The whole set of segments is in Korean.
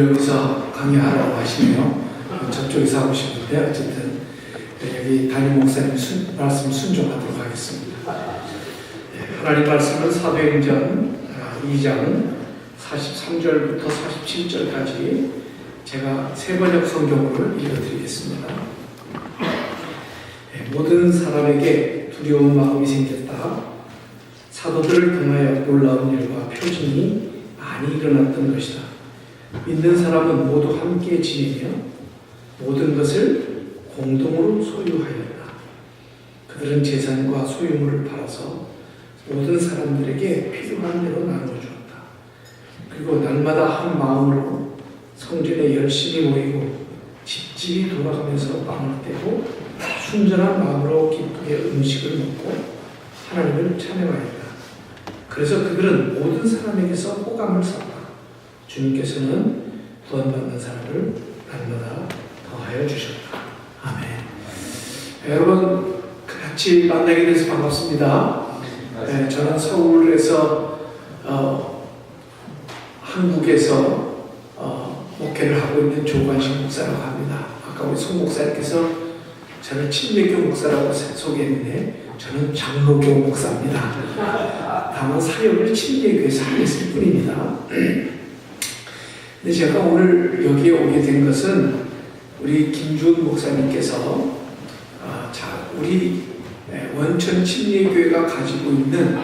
여기서 강의하라고 하시네요. 저쪽에서 하고 싶은데 어쨌든 여기 담임 목사님 말씀 순종하도록 하겠습니다. 하나님 말씀은 사도행전 2장 43절부터 47절까지 제가 세 번역 성경으로 읽어드리겠습니다. 모든 사람에게 두려운 마음이 생겼다. 사도들을 통하여 놀라운 일과 표징이 많이 일어났던 것이다. 믿는 사람은 모두 함께 지내며 모든 것을 공동으로 소유하였다. 그들은 재산과 소유물을 팔아서 모든 사람들에게 필요한 대로 나누어주었다. 그리고 날마다 한 마음으로 성전에 열심히 모이고 집집이 돌아가면서 빵을 떼고 순전한 마음으로 기쁘게 음식을 먹고 하나님을 찬양하였다. 그래서 그들은 모든 사람에게서 호감을 샀다. 주님께서는 구원받는 사람을 날마다 더하여 주셨다. 아멘. 여러분 같이 만나게 돼서 반갑습니다. 저는 서울에서 한국에서 목회를 하고 있는 조관식 목사라고 합니다. 아까 우리 송 목사님께서 저는 침례교 목사라고 소개했는데 저는 장로교 목사입니다. 다만 사역을 침례교에서 하겠을 뿐입니다. 근데 제가 오늘 여기에 오게 된 것은 우리 김주은 목사님께서 우리 원천 침례교회가 가지고 있는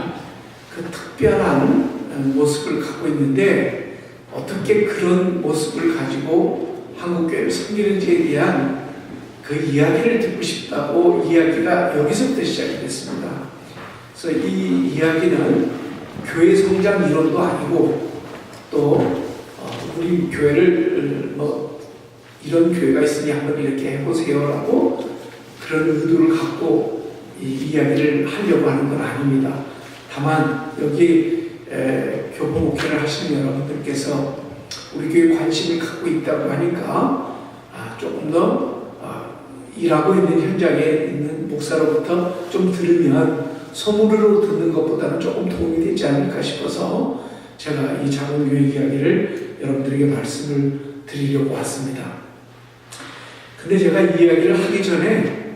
그 특별한 모습을 갖고 있는데 어떻게 그런 모습을 가지고 한국교회를 섬기는지에 대한 그 이야기를 듣고 싶다고 이야기가 여기서부터 시작이 됐습니다. 그래서 이 이야기는 교회 성장 이론도 아니고 또 우리 교회를 이런 교회가 있으니 한번 이렇게 해보세요라고 그런 의도를 갖고 이 이야기를 하려고 하는 건 아닙니다. 다만 여기 교포 목회를 하시는 여러분들께서 우리 교회에 관심을 갖고 있다고 하니까 조금 더 일하고 있는 현장에 있는 목사로부터 좀 들으면 소문으로 듣는 것보다는 조금 도움이 되지 않을까 싶어서 제가 이 작은 교회 이야기를 여러분들에게 말씀을 드리려고 왔습니다. 근데 제가 이 이야기를 하기 전에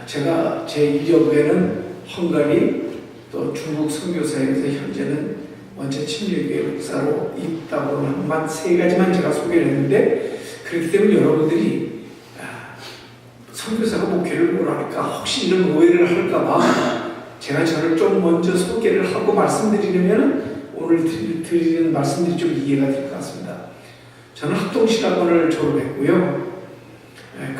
제가 제 이력에는 헝가리 또 중국 선교사에서 현재는 원천 침례교회 목사로 있다고만 세 가지만 제가 소개를 했는데 그렇기 때문에 여러분들이 선교사가 목회를 뭐랄까 혹시 이런 오해를 할까봐 제가 저를 좀 먼저 소개를 하고 말씀드리려면 오늘 드리는 말씀들이 좀 이해가 될 것 같습니다. 저는 합동신학원을 졸업했고요.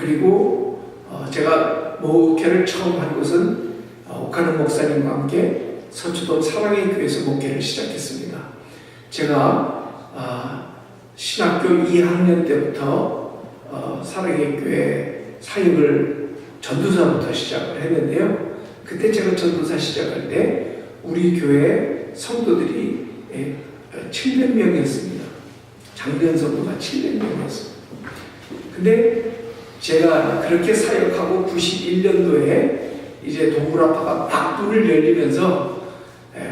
그리고 제가 목회를 처음 한 곳은 옥하는 목사님과 함께 서초동 사랑의 교회에서 목회를 시작했습니다. 제가 신학교 2학년 때부터 사랑의 교회 사역을 전도사부터 시작을 했는데요. 그때 제가 전도사 시작할 때 우리 교회 성도들이 700명이었습니다. 장년 성도가 700명이었습니다. 근데 제가 그렇게 사역하고 91년도에 이제 동굴아파가 딱 문을 열리면서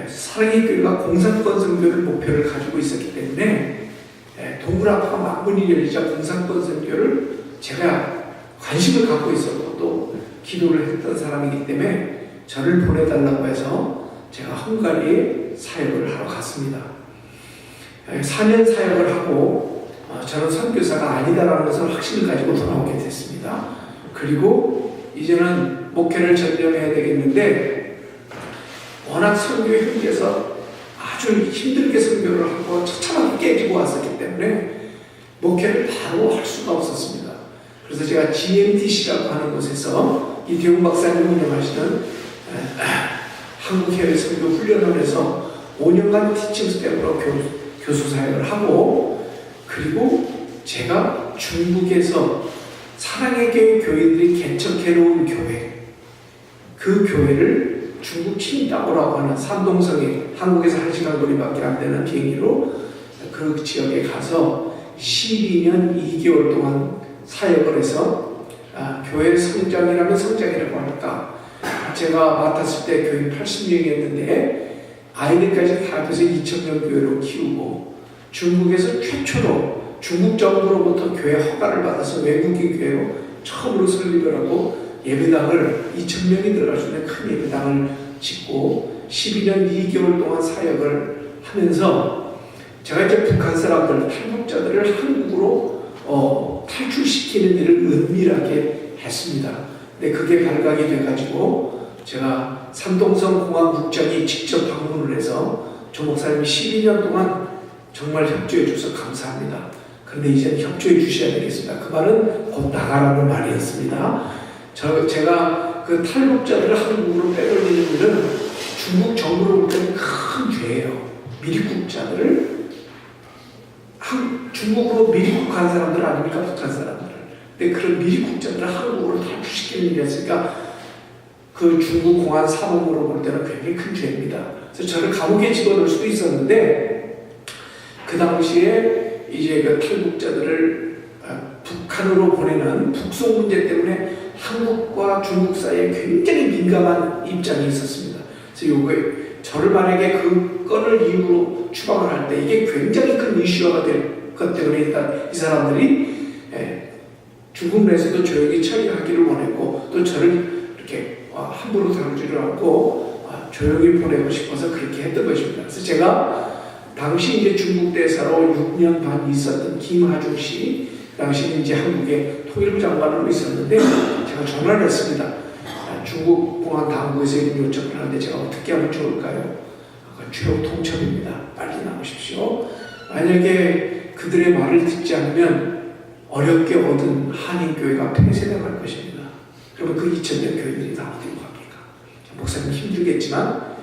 사랑의 교회가 공산권 선교를 목표를 가지고 있었기 때문에 동굴아파가 막 문이 열리자 공산권 선교를 제가 관심을 갖고 있었고 또 기도를 했던 사람이기 때문에 저를 보내달라고 해서 제가 헝가리에 사역을 하러 갔습니다. 4년 사역을 하고 저는 선교사가 아니다라는 것을 확신을 가지고 돌아오게 됐습니다. 그리고 이제는 목회를 전념해야 되겠는데 워낙 선교 현지에서 아주 힘들게 선교를 하고 처참하게 깨지고 왔었기 때문에 목회를 바로 할 수가 없었습니다. 그래서 제가 GMTC라고 하는 곳에서 이태웅 박사님 운영하시는 한국해외 선교 훈련원에서 5년간 티칭 스텝으로 교수 사역을 하고 그리고 제가 중국에서 사랑의 교회들이 개척해놓은 교회 그 교회를 중국 칭다오라고 하는 산동성에 한국에서 1시간 거리밖에 안 되는 비행기로 그 지역에 가서 12년 2개월 동안 사역을 해서 교회 성장이라면 성장이라고 할까 제가 맡았을 때 교인 80명이었는데 아이들까지 다 합해서 2,000명 교회로 키우고 중국에서 최초로 중국 정부로부터 교회 허가를 받아서 외국인 교회로 처음으로 설립을 하고 예배당을 2,000명이 들어갈 수 있는 큰 예배당을 짓고 12년 2개월 동안 사역을 하면서 제가 이제 북한 사람들, 탈북자들을 한국으로 탈출시키는 일을 은밀하게 했습니다. 근데 그게 발각이 돼가지고 제가 산동성 공항국장이 직접 방문을 해서 조 목사님이 12년 동안 정말 협조해 주셔서 감사합니다. 그런데 이제는 협조해 주셔야 되겠습니다. 그 말은 곧 나가라는 말이었습니다. 제가 그 탈북자들을 한국으로 빼돌리는 일은 중국 정부로 볼 때는 큰 죄예요. 미립국자들을 중국으로 미립국한 사람들 아닙니까? 북한 사람들을. 근데 그런 미립국자들을 한국으로 탈출시키는 일이었으니까 그 중국 공안 사범으로 볼 때는 굉장히 큰 죄입니다. 그래서 저를 감옥에 집어넣을 수도 있었는데 그 당시에 이제 그 탈북자들을 북한으로 보내는 북송 문제 때문에 한국과 중국 사이에 굉장히 민감한 입장이 있었습니다. 그래서 요거에 저를 만약에 그 건을 이유로 추방을 할 때 이게 굉장히 큰 이슈화가 될 것 때문에 일단 이 사람들이 중국 내에서도 조용히 처리하기를 원했고 또 저를 이렇게 함부로 다루지를 않고 조용히 보내고 싶어서 그렇게 했던 것입니다. 그래서 제가 당시 이제 중국 대사로 6년 반 있었던 김하중 씨, 당시 이제 한국의 통일부 장관으로 있었는데 제가 전화를 했습니다. 중국 공안 당국에서 이런 요청을 하는데 제가 어떻게 하면 좋을까요? 최후 통첩입니다. 빨리 나오십시오. 만약에 그들의 말을 듣지 않으면 어렵게 얻은 한인교회가 폐쇄당할 것입니다. 그러면 그 2,000명 교인들이 다 어디로 갑니까? 목사님 힘들겠지만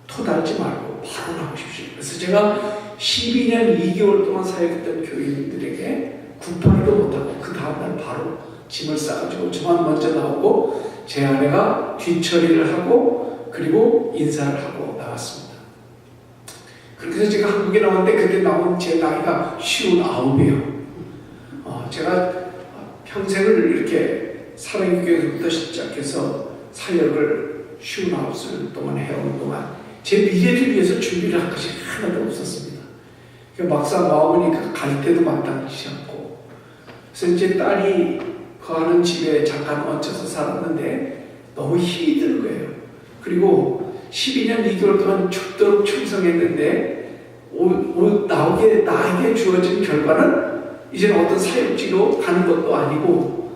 토달지 말고 바로 나오십시오. 그래서 제가 12년 2개월 동안 사역했던 교인들에게 굿바이도 못하고 그 다음날 바로 짐을 싸가지고 저만 먼저 나오고 제 아내가 뒤처리를 하고 그리고 인사를 하고 나왔습니다. 그렇게 해서 제가 한국에 나왔는데 그때 나온 제 나이가 59이에요. 제가 평생을 이렇게 사랑교회부터 시작해서 사역을 59살 동안 해온 동안 제 미래를 위해서 준비를 한 것이 하나도 없었습니다. 막상 와보니까 갈 때도 마땅치 않고 그래서 이제 딸이 거하는 집에 잠깐 얹혀서 살았는데 너무 힘이 드는 거예요. 그리고 12년 2개월 동안 죽도록 충성했는데 나에게 주어진 결과는 이제는 어떤 사역지로 가는 것도 아니고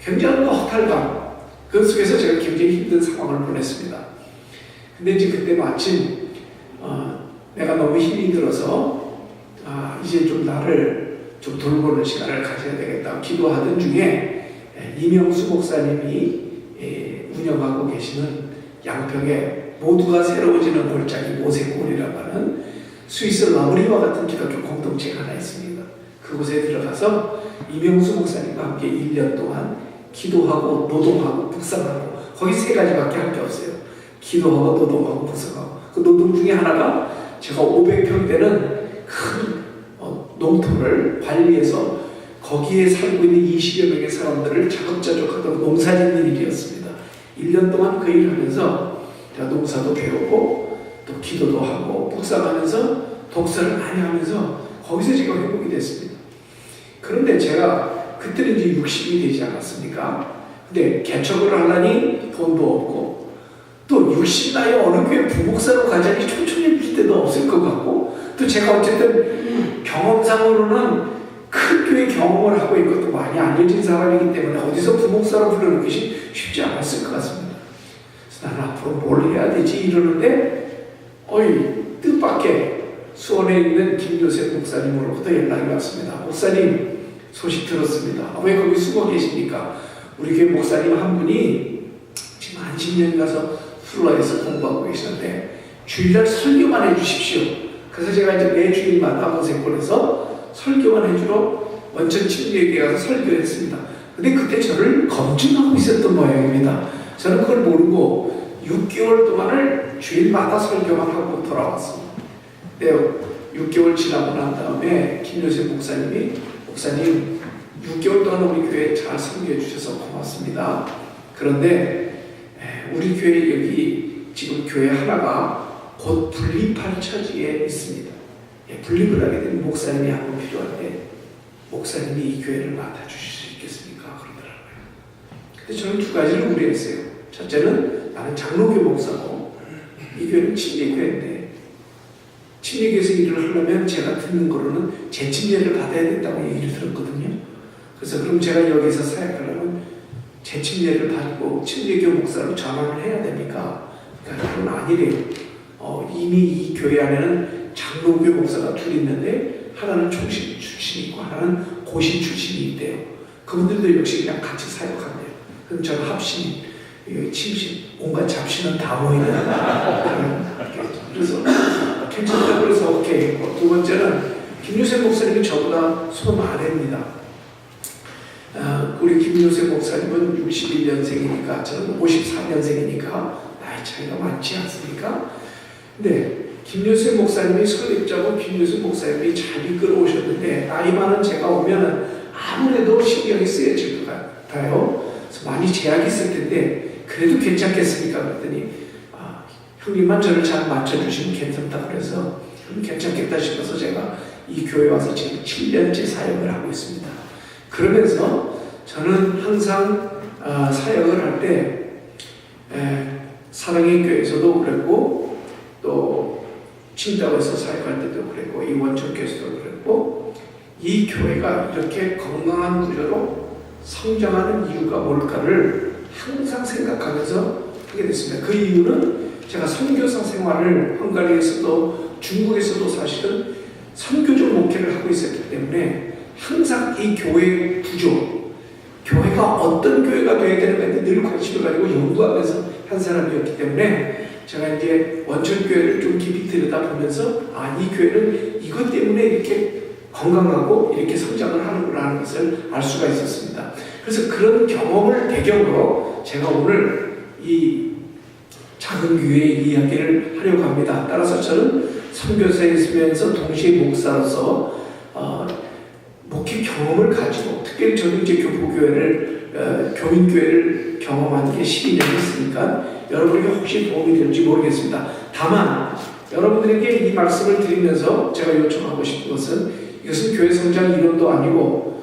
굉장한 허탈감 그 속에서 제가 굉장히 힘든 상황을 보냈습니다. 근데 이제 그때 마침 내가 너무 힘이 들어서 이제 좀 나를 좀 돌보는 시간을 가져야 되겠다 기도하던 중에 이명수 목사님이 운영하고 계시는 양평에 모두가 새로워지는 골짜기 모세골이라고 하는 스위스 라브리와 같은 기독교 공동체가 하나 있습니다. 그곳에 들어가서 이명수 목사님과 함께 1년 동안 기도하고 노동하고 묵상하고 거기 3가지밖에 할 게 없어요. 기도하고 노동하고 묵상하고 그 노동 중에 하나가 제가 500평 되는 큰 농토를 관리해서 거기에 살고 있는 20여 명의 사람들을 자급자족하도록 농사짓는 일이었습니다. 1년 동안 그 일을 하면서 제가 농사도 배우고 또 기도도 하고 묵상하면서 독서를 많이 하면서 거기서 제가 회복이 됐습니다. 그런데 제가 그때는 이제 60이 되지 않았습니까? 근데 개척을 하려니 돈도 없고 또 60 나이에 어느 교회 부목사로 가자니 촘촘해질 때도 없을 것 같고 또 제가 어쨌든 경험상으로는 큰 교회 경험을 하고 있고 또 많이 알려진 사람이기 때문에 어디서 부목사로 부르는 것이 쉽지 않았을 것 같습니다. 그래서 나는 앞으로 뭘 해야 되지 이러는데 뜻밖의 수원에 있는 김요셉 목사님으로부터 연락이 왔습니다. 목사님 소식 들었습니다. 왜 거기 숨어 계십니까? 우리 교회 목사님 한 분이 지금 한 10년 가서 플러에서 공부하고 계시는데 주일날 설교만 해주십시오. 그래서 제가 이제 매주일마다 모세골에서 설교만 해주러 원천 침례교회 가서 설교를 했습니다. 근데 그때 저를 검증하고 있었던 모양입니다. 저는 그걸 모르고 6개월 동안을 주일마다 설교만 하고 돌아왔습니다. 네, 6개월 지나고 난 다음에 김요셉 목사님이 목사님 6개월 동안 우리 교회 잘 섬겨 주셔서 고맙습니다. 그런데 우리 교회 여기 지금 교회 하나가 곧 분립할 처지에 있습니다. 분립을 하게 되면 목사님이 한 분 필요한데 목사님이 이 교회를 맡아주실 수 있겠습니까? 그러더라고요. 근데 저는 두 가지를 우려했어요. 첫째는 나는 장로교 목사고 이 교회는 침례교회인데 침례교회에서 일을 하려면 제가 듣는 거로는 재침례를 받아야 된다고 얘기를 들었거든요. 그래서 그럼 제가 여기서 사역하려면 재침례를 받고 침례교 목사로 전환을 해야 됩니까? 그러니까 그건 아니래요. 이미 이 교회 안에는 장로교 목사가 둘 있는데 하나는 총신 출신이고 하나는 고신 출신이 있대요. 그분들도 역시 그냥 같이 사역한대요. 그럼 저는 합신, 침신, 온갖 잡신은 다 모이는 그래서 괜찮다 그래서 오케이 했고, 두 번째는 김유세 목사님이 저보다 손 아래입니다. 우리 김유세 목사님은 61년생이니까 저는 54년생이니까 나이 차이가 많지 않습니까? 근데 김유세 목사님이 설립자고 김유세 목사님이 잘 이끌어 오셨는데 나이 많은 제가 오면은 아무래도 신경이 쓰여질 것 같아요. 그래서 많이 제약이 있을 텐데 그래도 괜찮겠습니까? 그랬더니 형님만 저를 잘 맞춰주시면 괜찮다 그래서 괜찮겠다 싶어서 제가 이 교회 와서 지금 7년째 사역을 하고 있습니다. 그러면서 저는 항상 사역을 할 때 사랑의 교회에서도 그랬고 또青岛에서 사역할 때도 그랬고 이 원천교에서도 그랬고 이 교회가 이렇게 건강한 구조로 성장하는 이유가 뭘까를 항상 생각하면서 하게 됐습니다. 그 이유는 제가 선교사 생활을 헝가리에서도 중국에서도 사실은 선교적 목회를 하고 있었기 때문에 항상 이 교회의 구조, 교회가 어떤 교회가 되어야 되는가에 늘 관심을 가지고 연구하면서 한 사람이었기 때문에 제가 이제 원천교회를 좀 깊이 들여다보면서 이 교회는 이것 때문에 이렇게 건강하고 이렇게 성장을 하는구나 하는 것을 알 수가 있었습니다. 그래서 그런 경험을 배경으로 제가 오늘 이 작은 교회의 이야기를 하려고 합니다. 따라서 저는 선교사에 있으면서 동시에 목사로서 목회 경험을 가지고 특별히 저는 이제 교포교회를 교인교회를 경험한 게 12년 했으니까 여러분에게 혹시 도움이 될지 모르겠습니다. 다만 여러분들에게 이 말씀을 드리면서 제가 요청하고 싶은 것은 이것은 교회 성장 이론도 아니고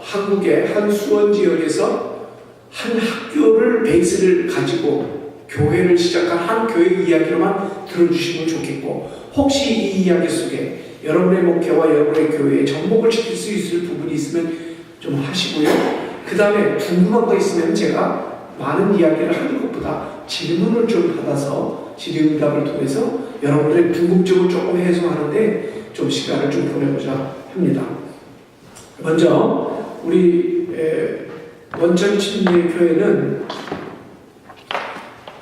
한국의 한 수원 지역에서 한 학교를 베이스를 가지고 교회를 시작한 한 교회 이야기로만 들어주시면 좋겠고 혹시 이 이야기 속에 여러분의 목회와 여러분의 교회에 접목을 시킬 수 있을 부분이 있으면 좀 하시고요. 그 다음에 궁금한 거 있으면 제가 많은 이야기를 하는 것보다 질문을 좀 받아서 질의응답을 통해서 여러분들의 궁금증을 조금 해소하는데 좀 시간을 좀 보내보자 합니다. 먼저 우리 원천침례교회는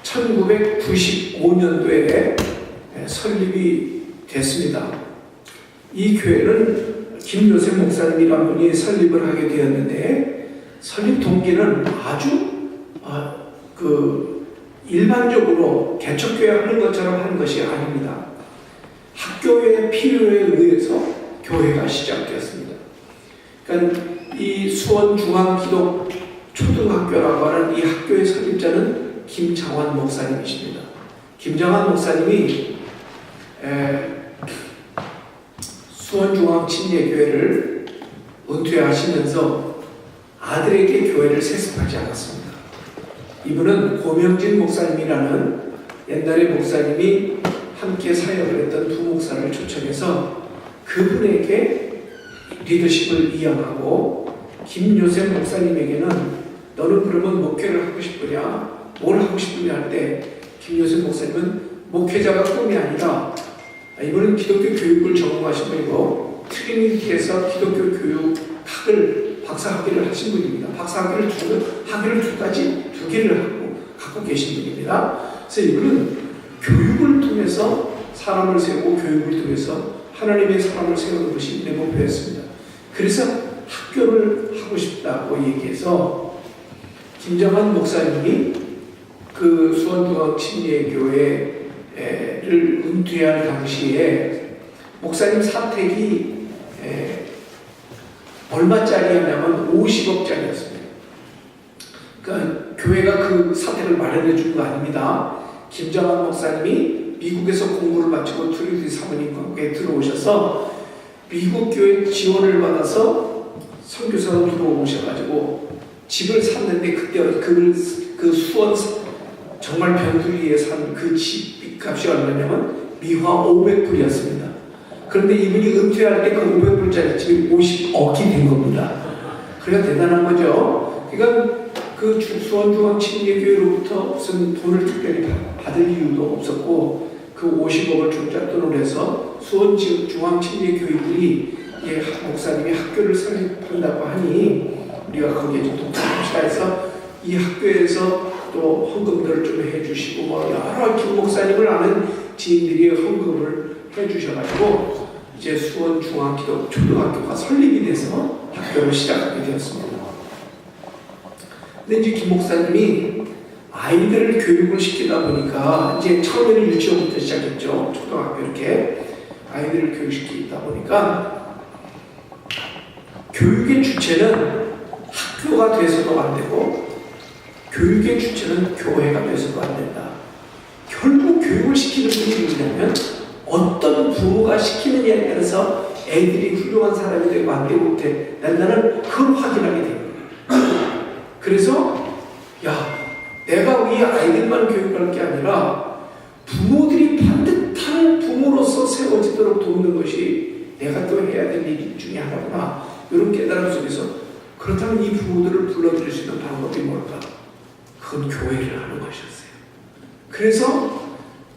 1995년도에 설립이 됐습니다. 이 교회는 김요셉 목사님이라는 분이 설립을 하게 되었는데 설립 동기는 아주 일반적으로 개척교회 하는 것처럼 하는 것이 아닙니다. 학교의 필요에 의해서 교회가 시작되었습니다. 그러니까 이 수원중앙기독초등학교라고 하는 이 학교의 설립자는 김장환 목사님이십니다. 김장환 목사님이 수원중앙침례교회를 은퇴하시면서 아들에게 교회를 세습하지 않았습니다. 이분은 고명진 목사님이라는 옛날에 목사님이 함께 사역을 했던 두 목사를 초청해서 그분에게 리더십을 이양하고 김요셉 목사님에게는 너는 그러면 목회를 하고 싶으냐? 뭘 하고 싶으냐 할 때 김요셉 목사님은 목회자가 꿈이 아니라 이분은 기독교 교육을 전공하신 분이고 트리니티에서 기독교 교육학을 박사학위를 하신 분입니다. 박사학위를 두 개를 갖고 계신 분입니다. 그래서 이분은 교육을 통해서 사람을 세우고 교육을 통해서 하나님의 사람을 세우는 것이 내 목표였습니다. 그래서 학교를 하고 싶다고 얘기해서 김정환 목사님이 그 수원중앙침례교회를 은퇴할 당시에 목사님 사택이 얼마짜리였냐면 50억짜리였습니다. 그러니까 교회가 그 사택을 마련해 준 거 아닙니다. 김정환 목사님이 미국에서 공부를 마치고 트리니티 사모님과에 들어오셔서 미국 교회 지원을 받아서 선교사로 들어오셔가지고 집을 샀는데 그때 그 수원 정말 변두리에 산 그 집값이 얼마냐면 미화 500불이었습니다. 그런데 이분이 은퇴할 때 그 500불짜리 집이 50억이 된 겁니다. 그래야 대단한 거죠. 그러니까 그 수원중앙침례교회로부터 무슨 돈을 특별히 받을 이유도 없었고 그 50억을 종잣돈을 해서 수원중앙침례교회들이 목사님이 학교를 설립한다고 하니 우리가 거기에 좀 동참합시다 해서 이 학교에서 또 헌금들을 좀 해주시고 뭐 여러 김 목사님을 아는 지인들이 헌금을 해주셔가지고 이제 수원중앙초등학교가 설립이 돼서 학교를 시작하게 되었습니다. 근데 이제 김 목사님이 아이들을 교육을 시키다 보니까 이제 처음에는 유치원부터 시작했죠. 초등학교 이렇게 아이들을 교육시키다 보니까 교육의 주체는 학교가 돼서도 안 되고 교육의 주체는 교회가 돼서도 안 된다. 결국 교육을 시키는 분이 누구냐면 어떤 부모가 시키느냐에 따라서 애들이 훌륭한 사람이 되고 안 되고 못해. 나는 그걸 확인하게 됩니다. 그래서 내가 우리 아이들만 교육할 게 아니라 부모들이 반듯한 부모로서 세워지도록 돕는 것이 내가 또 해야 될 일 중에 하나구나. 이런 깨달음 속에서 그렇다면 이 부모들을 불러들일 수 있는 방법이 뭘까? 그건 교회를 하는 것이었어요. 그래서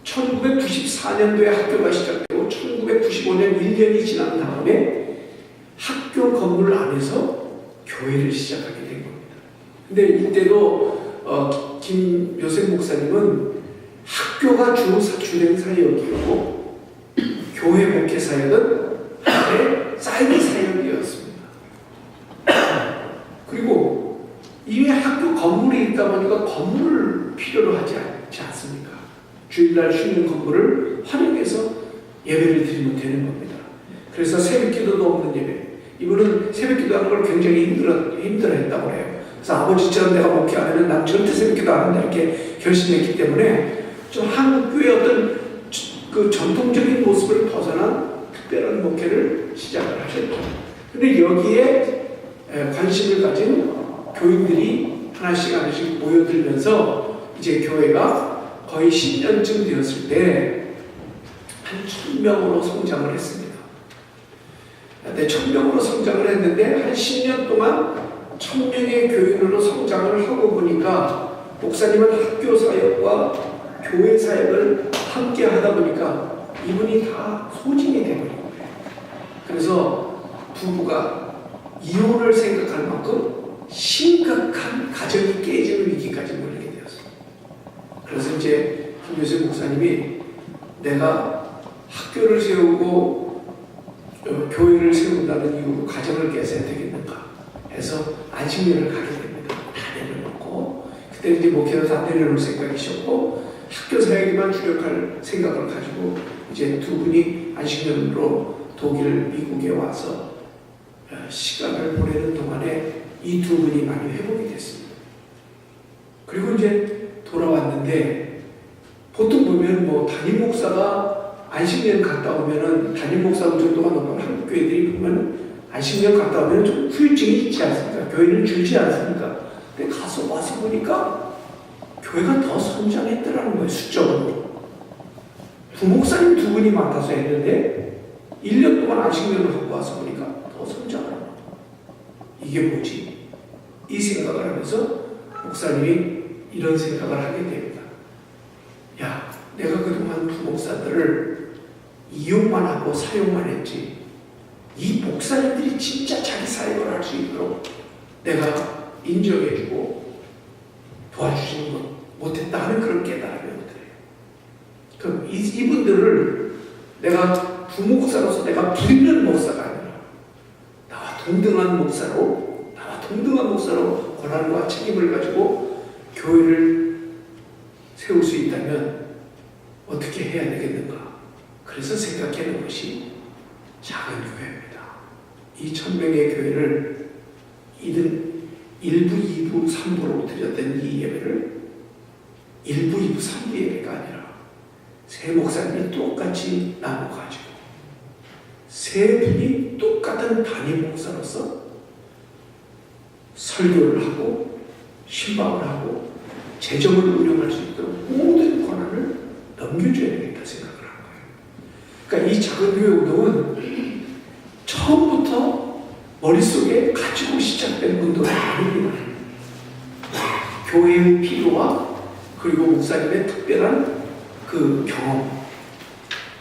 1994년도에 학교가 시작되고 1995년 1년이 지난 다음에 학교 건물 안에서 교회를 시작하게 된 겁니다. 근데 이때도 김 요셉 목사님은 학교가 주된 사역이었고 교회 목회 사역은 사이드 사역이었습니다. 그리고 이미 학교 건물이 있다 보니까 건물을 필요로 하지 않습니까? 주일날 쉬는 건물을 활용해서 예배를 드리면 되는 겁니다. 그래서 새벽기도도 없는 예배. 이분은 새벽기도하는 걸 굉장히 힘들어했다고 해요. 그래서 아버지처럼 내가 목회 안 하면 난 절대 새벽기도 안 한다 이렇게 결심했기 때문에 좀 한국교회 어떤 그 전통적인 모습을 벗어난 특별한 목회를 시작을 하셨죠. 근데 여기에 관심을 가진 교인들이 하나씩 모여들면서 이제 교회가 거의 10년쯤 되었을 때 한 1000명으로 성장을 했습니다. 근데 1000명으로 성장을 했는데 한 10년 동안 1000명의 교인으로 성장을 하고 보니까 목사님은 학교 사역과 교회 사역을 함께 하다 보니까 이분이 다 소진이 되버린 거예요. 그래서 부부가 이혼을 생각할 만큼 심각한 가정이 깨지는 위기까지 몰리게 되었어요. 그래서 이제 김요셉 목사님이 내가 학교를 세우고 교회를 세운다는 이유로 가정을 깨서야 되겠는가 해서 안식년을 가게 됩니다. 다 내려놓고 그때 이제 목회도 다 내려놓을 생각이셨고 학교 사역에만 주력할 생각을 가지고 이제 두 분이 안식년으로 독일, 미국에 와서 시간을 보내는 동안에 이 두 분이 많이 회복이 됐습니다. 그리고 이제 돌아왔는데 보통 보면 뭐 담임 목사가 안식년 갔다 오면은 담임 목사 정도가 높은 한국 교회들이 보면 안식년 갔다 오면 좀 후유증이 있지 않습니까? 교회는 줄지 않습니까? 근데 와서 보니까 교회가 더 성장했더라는 거예요. 수적으로. 부목사님 두 분이 맡아서 했는데 1년 동안 안식년을 갖고 와서 보니까 더 성장을 합니다. 이게 뭐지? 이 생각을 하면서 목사님이 이런 생각을 하게 됩니다. 내가 그동안 부목사들을 이용만 하고 사용만 했지 이 목사님들이 진짜 자기 사역을 할 수 있도록 내가 인정해주고 도와주시는 것 못했다 하는 그런 깨달음이 오더래요. 그럼 이분들을 내가 부목사로서 내가 부리는 목사가 아니라 나와 동등한 목사로 권한과 책임을 가지고 교회를 세울 수 있다면 어떻게 해야 되겠는가? 그래서 생각해낸 것이 작은 교회입니다. 이 1000명의 교회를 1부, 2부, 3부로 드렸던 이 예배를 1부, 2부, 3부 예배가 아니라 세 목사님이 똑같이 나눠가지고 세 분이 똑같은 담임 목사로서 설교를 하고 신방을 하고 재정을 운영할 수 있도록 모든 권한을 넘겨줘야 되겠다 생각을 한 거예요. 그러니까 이 작은 교회 운동은 처음부터 머릿속에 가지고 시작된 운동이 아닙니다. 교회의 필요와 그리고 목사님의 특별한 그 경험,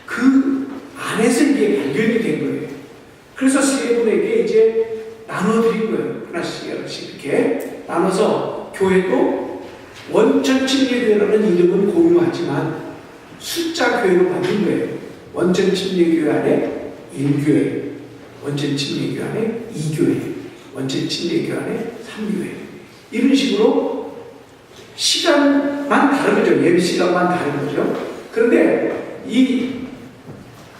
그 안에서 이게 발견이 된 거예요. 그래서 세 분에게 이제 나눠드린 거예요. 하나씩 이렇게 나눠서 교회도 원천 침례교회라는 이름은 공유하지만 숫자 교회로 만든 거예요. 원천 침례교회 안에 1교회, 원천 침례교회 안에 2교회, 원천 침례교회 안에 3교회. 이런 식으로 시간만 다른 거죠. 예배 시간만 다른 거죠. 그런데 이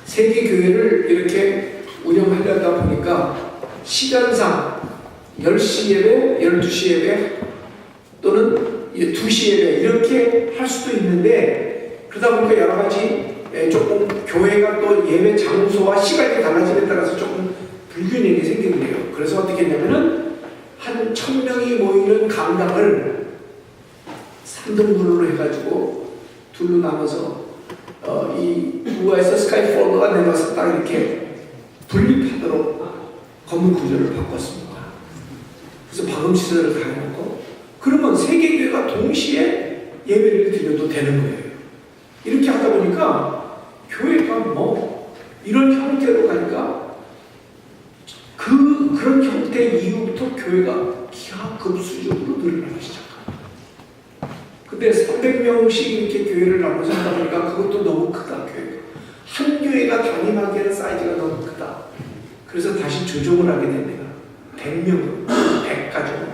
세계 교회를 이렇게 운영하려다 보니까 시간상 10시 예배, 12시 예배 또는 2시 예배 이렇게 할 수도 있는데 그러다 보니까 여러 가지 조금 교회가 또 예배 장소와 시간이 달라짐에 따라서 조금 불균형이 생기는데요. 그래서 어떻게 했냐면은 한 1000명이 모이는 강당을 3등분으로 해가지고 둘로 나눠서 이 우아에서 스카이폴더가 내려서 딱 이렇게 분립하도록 건물 구조를 바꿨습니다. 그래서 방음시설을 가해놓고 그러면 세계교회가 동시에 예배를 드려도 되는 거예요. 이렇게 하다 보니까 교회가 뭐 이런 형태로 가니까 그런 형태 이후부터 교회가 기하급수적으로 늘어나기 시작합니다. 근데 300명씩 이렇게 교회를 나눠서 하다 보니까 그것도 너무 크다. 교회가. 한 교회가 담임하기에는 사이즈가 너무 크다. 그래서 다시 조정을 하게 됩니다. 100명, 100가정.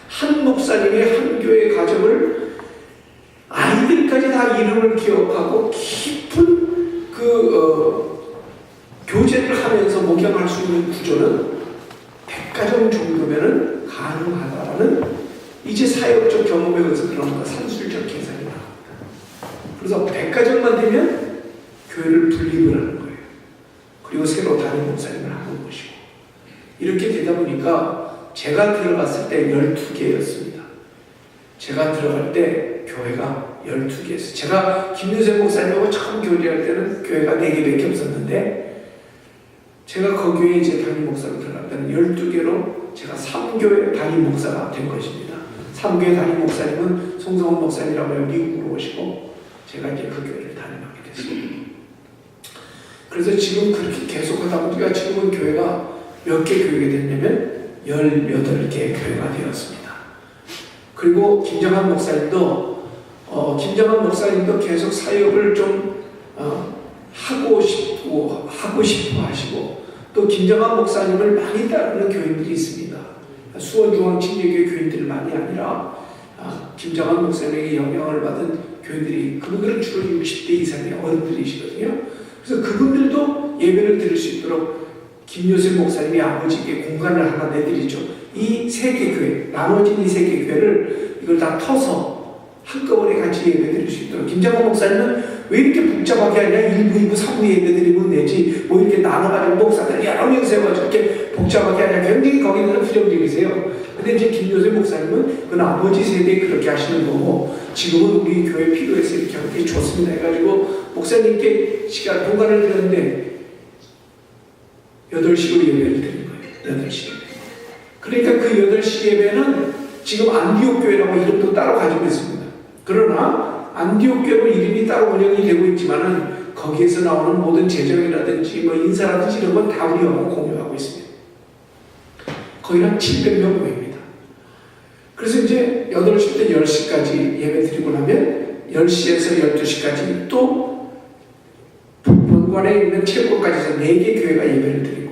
한 목사님의 한 교회 가정을 아이들까지 다 이름을 기억하고 깊은 교제를 하면서 목양할 수 있는 구조는 100가정 정도면은 가능하다라는 이제 사역적 경험에 의해서 그런 거 산술적 계산이 나옵니다. 그래서 100가정만 되면 교회를 분립을 하는 거예요. 그리고 새로 다른 목사님을 하는 것이고 이렇게 되다 보니까 제가 들어갔을 때 12개였습니다. 제가 들어갈 때 교회가 12개였어요. 제가 김유세 목사님하고 처음 교제할 때는 교회가 4개밖에 없었는데 제가 거기에 이제 담임 목사로 들어갈 때는 12개로 제가 3교회 담임 목사가 된 것입니다. 3교회 담임 목사님은 송성원 목사님이라고 미국으로 오시고 제가 이제 그 교회를 담임하게 됐습니다. 그래서 지금 그렇게 계속하다 보니까 지금은 교회가 몇 개 교회가 됐냐면 18개 교회가 되었습니다. 그리고 김정한 목사님도 계속 사역을 좀 하고 싶어 하시고 또 김정한 목사님을 많이 따르는 교인들이 있습니다. 수원중앙침례교회 교인들만이 아니라 김정한 목사님에게 영향을 받은 교인들이 그분들은 주로 60대 이상의 어른들이시거든요. 그래서 그분들도 예배를 드릴 수 있도록 김요셉 목사님이 아버지에게 공간을 하나 내드리죠. 이 세 개 교회, 나눠진 이 세 개 교회를 이걸 다 터서 한꺼번에 같이 예배 드릴 수 있도록. 김정한 목사님은 왜 이렇게 복잡하게 하냐? 1부, 2부, 3부 예배 드리면 되지. 뭐 이렇게 나눠가지고 목사들 여러 명 세워가지고 이렇게 복잡하게 하냐? 굉장히 거기는 부정적이세요. 근데 이제 김요셉 목사님은 그건 아버지 세대에 그렇게 하시는 거고 지금은 우리 교회 필요해서 이렇게 하는 게 좋습니다. 해가지고 목사님께 시간, 공간을 드렸는데 8시로 예배를 드린 거예요. 8시 예배. 그러니까 그 8시 예배는 지금 안디옥 교회라고 이름도 따로 가지고 있습니다. 그러나 안디옥 교회로 이름이 따로 운영이 되고 있지만은 거기에서 나오는 모든 재정이라든지 뭐 인사라든지 이런 건 다 우리하고 공유하고 있습니다. 거의 한 700명 모입니다. 그래서 이제 8시부터 10시까지 예배 드리고 나면 10시에서 12시까지 또 본관에 있는 체육관까지 해서 4개 교회가 예배를 드리고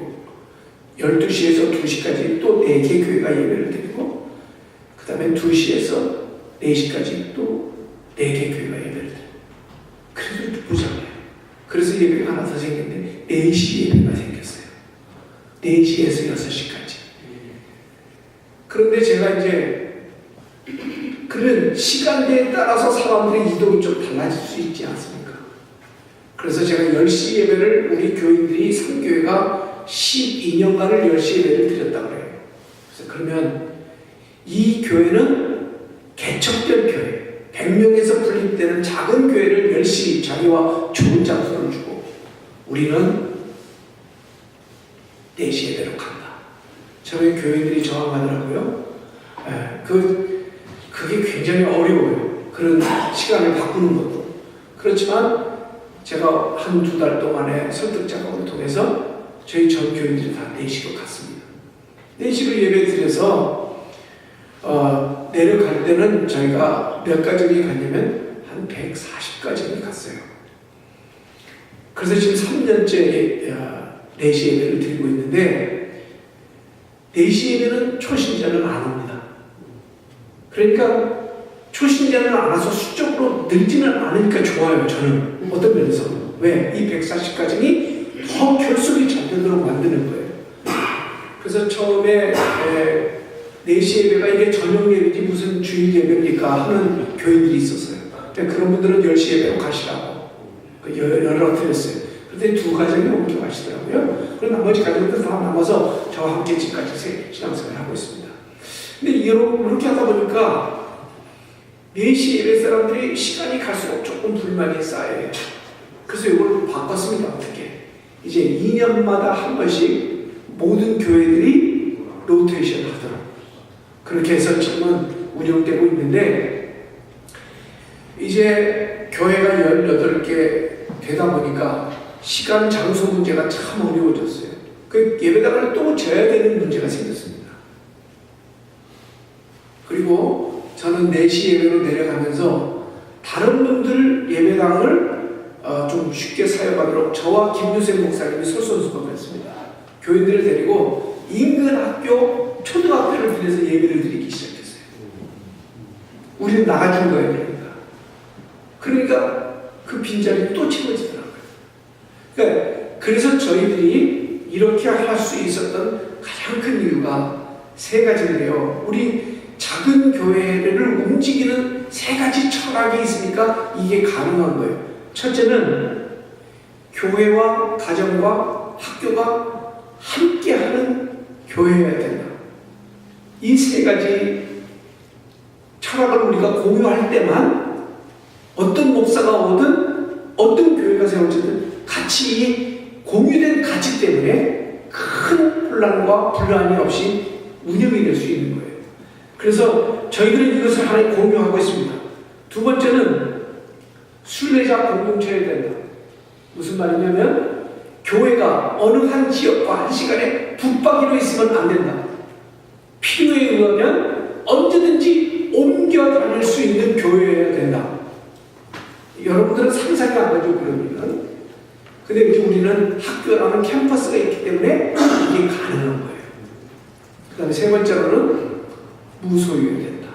12시에서 2시까지 또 4개 교회가 예배를 드리고 그 다음에 2시에서 4시까지 또 4개 교회가 예배를 드리고 그래도 부자예요. 그래서 예배가 하나 더 생겼는데 4시 예배가 생겼어요. 4시에서 6시까지. 그런데 제가 이제 그런 시간대에 따라서 사람들의 이동이 좀 달라질 수 있지 않습니까? 그래서 제가 10시 예배를 우리 교인들이 3교회가 12년간을 10시 예배를 드렸다고 그래요. 그래서 그러면 이 교회는 개척된 교회, 100명에서 분립되는 작은 교회를 10시 자기와 좋은 장소를 주고 우리는 4시 예배로 간다. 저희 교인들이 저항하더라고요. 그게 굉장히 어려워요. 그런 시간을 바꾸는 것도. 그렇지만 제가 한두 달 동안의 설득 작업을 통해서 저희 전 교인들이 다 4시로 갔습니다. 4시로 예배 드려서 내려갈 때는 저희가 몇 가정이 갔냐면 한 140가정이 갔어요. 그래서 지금 3년째 4시 예배를 드리고 있는데 4시 예배는 초신자는 안 옵니다. 그러니까 초신자는 안 와서 수적으로 늘지는 않으니까 좋아요. 저는 어떤 면에서 왜? 이 140가정이 더 결속이 잘 되도록 만드는 거예요. 그래서 처음에 4시 예배가 이게 저녁 예배지 무슨 주일 예배입니까 하는 교인들이 있었어요. 그런 분들은 10시 예배로 가시라고 연락을 드렸어요. 그런데 2가정이 옮겨가시더라고요. 그리고 나머지 가정들 다 남아서 저와 함께 지금까지 신앙생활을 하고 있습니다. 근데 이렇게 하다 보니까 4시 예배 사람들이 시간이 갈수록 조금 불만이 쌓여요. 그래서 이걸 바꿨습니다. 어떻게? 이제 2년마다 한 번씩 모든 교회들이 로테이션 하더라고요. 그렇게 해서 지금은 운영되고 있는데 이제 교회가 18개 되다 보니까 시간, 장소 문제가 참 어려워졌어요. 그 예배당을 또 져야 되는 문제가 생겼습니다. 그리고 저는 4시 예배로 내려가면서 다른 분들 예배당을 좀 쉽게 사용하도록 저와 김유생 목사님이 솔선수범했습니다. 교인들을 데리고 인근 학교, 초등학교를 빌려서 예배를 드리기 시작했어요. 우리는 나가준 거예요. 그러니까 그 빈자리 또 채워지더라고요. 그래서 저희들이 이렇게 할 수 있었던 가장 큰 이유가 3가지인데요. 우리 작은 교회를 움직이는 3가지 철학이 있으니까 이게 가능한 거예요. 첫째는 교회와 가정과 학교가 함께하는 교회여야 된다. 이 3가지 철학을 우리가 공유할 때만 어떤 목사가 오든 어떤 교회가 세워지든 같이 이 공유된 가치 때문에 큰 혼란과 분란이 없이 운영이 될 수 있는 거예요. 그래서 저희들은 이것을 하나에 공유하고 있습니다. 2번째는 순례자 공동체여야 된다. 무슨 말이냐면 교회가 어느 한 지역과 한 시간에 붙박이로 있으면 안 된다. 필요에 의하면 언제든지 옮겨 다닐 수 있는 교회여야 된다. 여러분들은 상상이 안 가죠, 그러면. 근데 이제 우리는 학교라는 캠퍼스가 있기 때문에 이게 가능한 거예요. 그 다음에 3번째로는 무소유해야 된다.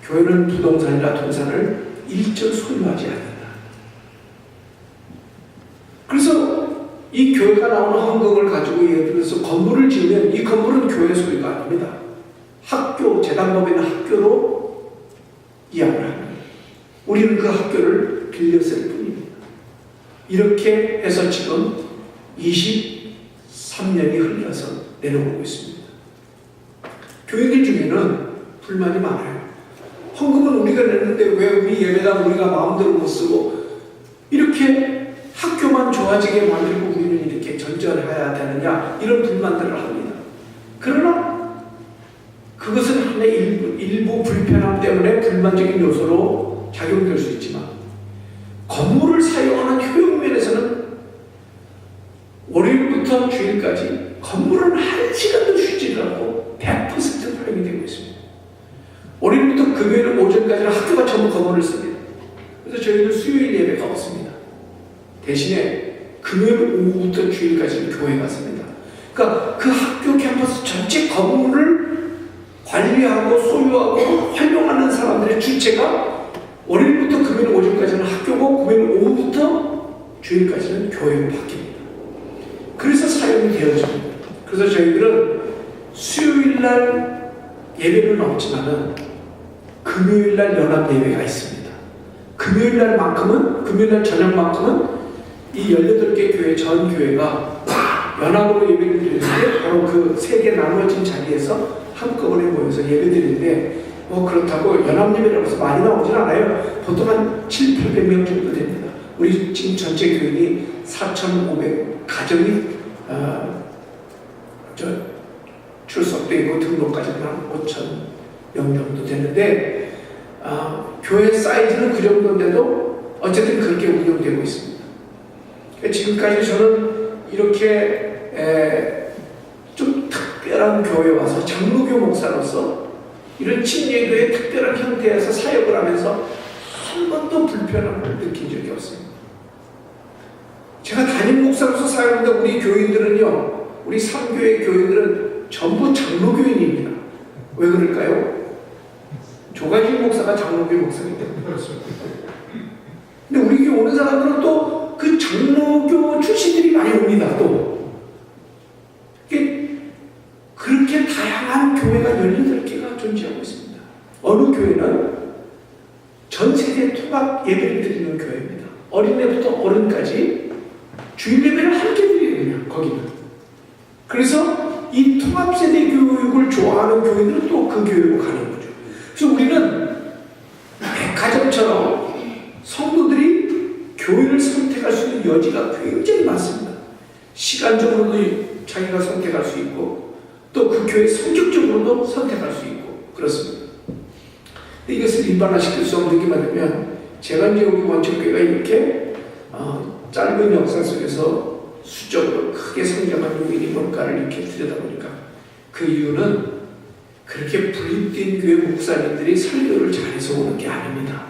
교회는 부동산이나 동산을 일절 소유하지 않는다. 그래서 이 교회가 나오는 헌금을 가지고 예를 들어서 건물을 지으면 이 건물은 교회 소유가 아닙니다. 학교, 재단법에 있는 학교로 이양을 합니다. 우리는 그 학교를 빌렸을 뿐입니다. 이렇게 해서 지금 23년이 흘러서 내려오고 있습니다. 교인들 중에는 불만이 많아요. 헌금은 우리가 냈는데 왜 우리 예배당 우리가 마음대로 못 쓰고 이렇게 학교만 좋아지게 만들고 우리는 이렇게 전전해야 되느냐 이런 불만들을 합니다. 그러나 그것은 하나의 일부 불편함 때문에 불만적인 요소로 작용될 수 있지만 건물을 사용하는 효용면에서는 월요일부터 주일까지 건물은 1시간도 쉬지 않고 100% 활용이 되고 있습니다. 월요일부터 금요일 오전까지는 학교가 전부 건물을 씁니다. 그래서 저희는 수요일 예배가 없습니다. 대신에 금요일 오후부터 주일까지는 교회가 씁니다. 그러니까 그 학교 캠퍼스 전체 건물을 관리하고 소유하고 활용하는 사람들의 주체가 월요일부터 금요일 오전까지는 학교고 금요일 오후부터 주일까지는 교회로 바뀝니다. 그래서 사용이 되어집니다. 그래서 저희들은 수요일날 예배는 없지만은 금요일날 연합 예배가 있습니다. 금요일날 저녁만큼은 이 18개 교회 전 교회가 연합으로 예배를 드리는데 바로 그 3개 나눠진 자리에서 한꺼번에 모여서 예배 드리는데 뭐 그렇다고 연합예배라고 해서 많이 나오진 않아요. 보통 한 700~800명 정도 됩니다. 우리 지금 전체 교인이 4,500 가정이 출석돼 있고 등록까지는 한 5,000명 정도 되는데 교회 사이즈는 그 정도인데도 어쨌든 그렇게 운영되고 있습니다. 지금까지 저는 이렇게 좀 특별한 교회에 와서 장로교 목사로서 이런 침례교회의 특별한 형태에서 사역을 하면서 한 번도 불편함을 느낀 적이 없습니다. 제가 담임 목사로서 사역하는데 우리 교인들은요, 우리 3교회 교인들은 전부 장로교인입니다. 왜 그럴까요? 조관식 목사가 장로교 목사이기 때문에 그렇습니다. 근데 우리 교회 오는 사람들은 또 그 장로교 출신들이 많이 옵니다. 또 그렇게 다양한 교회가 18개가 존재하고 있습니다. 어느 교회는 전 세계 통합 예배를 드리는 교회입니다. 어린애부터 어른까지 주일 예배를 함께 드려요. 그냥 거기는. 그래서 이 통합세대 교육을 좋아하는 교회들은 또 그 교회로 가는 거죠. 그래서 우리는 백화점처럼 성도들이 교회를 선택할 수 있는 여지가 굉장히 많습니다. 시간적으로도 자기가 선택할 수 있고 또 그 교회 성격적으로도 선택할 수 있고 그렇습니다. 근데 이것을 일반화시킬 수 없는 게 뭐냐면 제가 이제 우리 원천교회가 이렇게 짧은 역사 속에서 수적으로 크게 성장한 요인이 뭘까를 이렇게 들여다보니까 그 이유는 그렇게 분립된 교회 목사님들이 설교를 잘해서 오는 게 아닙니다.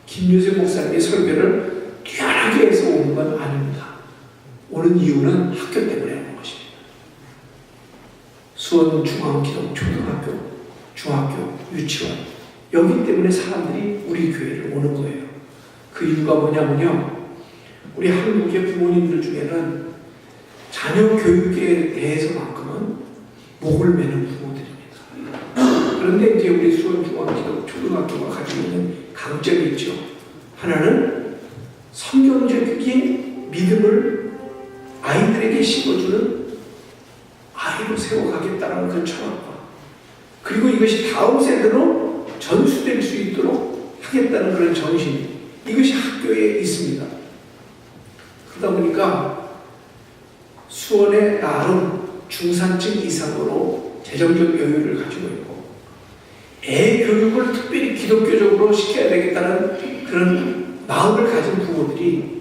김유세 목사님이 설교를 뛰어나게 해서 오는 건 아닙니다. 오는 이유는 학교 때문에 오는 것입니다. 수원 중앙기독 초등학교, 중학교, 유치원 여기 때문에 사람들이 우리 교회를 오는 거예요. 그 이유가 뭐냐면요, 우리 한국의 부모님들 중에는 자녀 교육에 대해서만큼은 목을 매는 부모들입니다. 그런데 이제 우리 수원 중앙기독 초등학교가 가지고 있는 강점이 있죠. 하나는 성경적인 믿음을 아이들에게 심어주는 아이로 세워가겠다는 그 철학과 그리고 이것이 다음 세대로 전수될 수 있도록 하겠다는 그런 정신, 이것이 학교에 있습니다. 그러다 보니까 수원에 나름 중산층 이상으로 재정적 여유를 가지고 있고 애 교육을 특별히 기독교적으로 시켜야 되겠다는 그런 마음을 가진 부모들이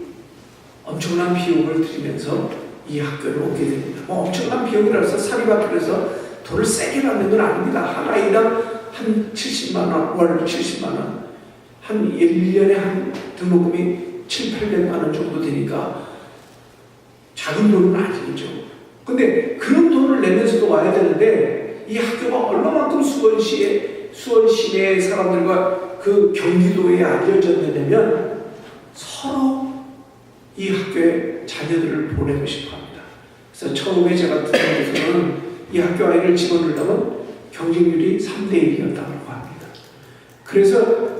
엄청난 비용을 들이면서 이 학교를 오게 됩니다. 엄청난 비용이라서 사립학교에서 돈을 세게 받는 건 아닙니다. 한 아이당 한 70만 원, 월 70만 원, 한 1년에 한 등록금이 700~800만 원 정도 되니까 작은 돈은 아니죠. 근데 그런 돈을 내면서도 와야 되는데 이 학교가 얼마만큼 수원 시내 사람들과 그 경기도에 알려졌느냐면 서로 이 학교에 자녀들을 보내고 싶어 합니다. 그래서 처음에 제가 듣는 것은 이 학교 아이를 집어넣으려면 경쟁률이 3대1이었다고 합니다. 그래서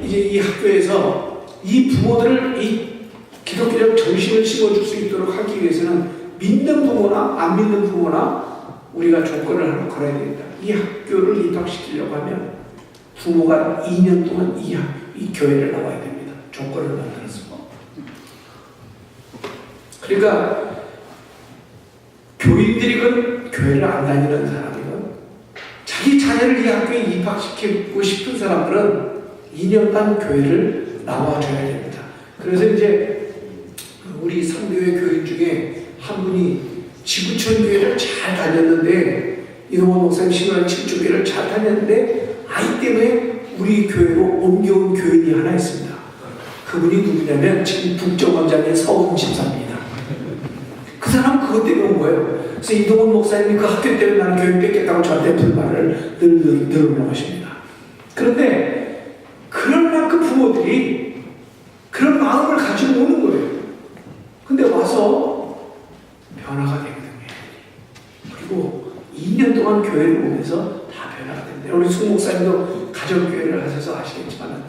이제 이 학교에서 이 부모들을 이 기독교적 정신을 심어줄 수 있도록 하기 위해서는 믿는 부모나 안 믿는 부모나 우리가 조건을 하나 걸어야 되겠다. 이 학교를 입학시키려고 하면 부모가 2년 동안 이 교회를 나와야 됩니다. 조건을 만들어서. 그러니까 교인들이건 교회를 안 다니는 사람이건 자기 자녀를 이 학교에 입학시키고 싶은 사람들은 2년간 교회를 나와줘야 됩니다. 그래서 이제 우리 3교회 교인 중에 한 분이 지구촌 교회를 잘 다녔는데 이동원 목사님 신앙 7주교회를 잘 다녔는데 아이 때문에 우리 교회로 옮겨온 교인이 하나 있습니다. 그분이 누구냐면 지금 국정원장의 서훈 집사입니다. 그 사람은 그것 때문에 온 거예요. 그래서 이동원 목사님이 그 학교 때문에 나는 교회 뺏겠다고 저한테 불만을 늘 하십니다. 그런데 그럴 만큼 부모들이 그런 마음을 가지고 오는 거예요. 근데 와서 변화가 되거든요. 그리고 2년 동안 교회를 오면서 다 변화가 됩니다. 우리 수 목사님도 가정교회를 하셔서 아시겠지만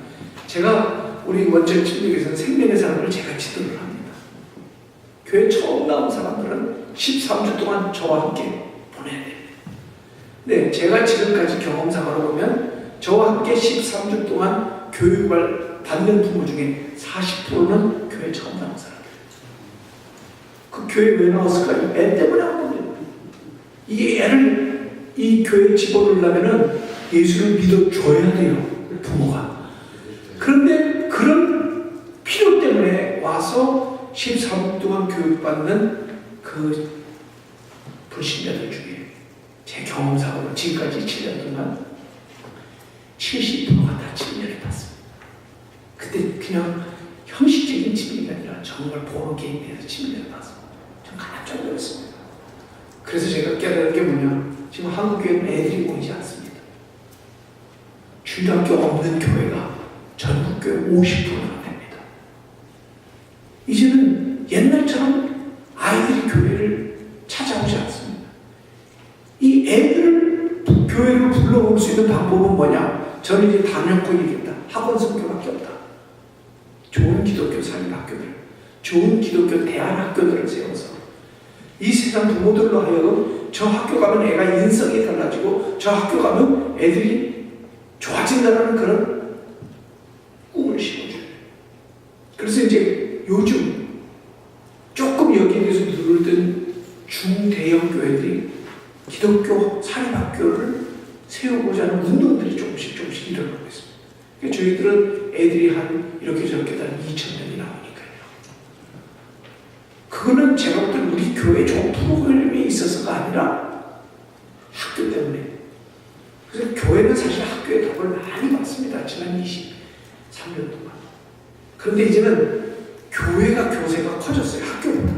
제가 우리 원천 침례교에서는 생명의 사람을 제가 지도를 합니다. 교회 처음 나온 사람들은 13주 동안 저와 함께 보내야 됩니다. 네, 제가 지금까지 경험상으로 보면 저와 함께 13주 동안 교육을 받는 부모 중에 40%는 교회 처음 나온 사람이에요. 그 교회 왜 나왔을까요? 애 때문에 한 겁니다. 이 애를 이 교회에 집어넣으려면 예수를 믿어줘야 돼요, 부모가. 그런데 그런 필요 때문에 와서 13주 동안 교육받는 그 불신자들 중에 제 경험상으로 지금까지 7년 동안 70%가 다 침례를 받습니다. 그때 그냥 형식적인 침례가 아니라 정말 본어게임에 대해서 침례를 받습니다. 전 깜짝 놀랐습니다. 그래서 제가 깨달은 게 뭐냐, 지금 한국교회는 애들이 모이지 않습니다. 중등학교 없는 교회가 전국교회 50%나 됩니다. 이제는 옛날처럼 아이들이 교회를 찾아오지 않습니다. 이 애들을 교회로 불러올 수 있는 방법은 뭐냐? 저는 이제 단연코 얘기했다. 학원 선교밖에 없다. 좋은 기독교 사립학교들, 좋은 기독교 대안학교들을 세워서 이 세상 부모들로 하여금 저 학교 가면 애가 인성이 달라지고 저 학교 가면 애들이 좋아진다는 그런 꿈을 심어줘요. 그래서 이제 요즘 조금 여기에 대해서 눈을 뜬 중대형 교회들이 기독교 사립학교를 세우고자 하는 운동들이 조금씩 일어나고 있습니다. 그러니까 저희들은 애들이 한 이렇게 저렇게 다 2,000명이 나오니까요. 그거는 제가 볼 때 우리 교회 좋은 프로그램이 있어서가 아니라 학교 때문에. 그래서 교회는 사실 학교에 답을 많이 받습니다. 지난 23년 동안. 그런데 이제는 교회가 교세가 커졌어요. 학교보다.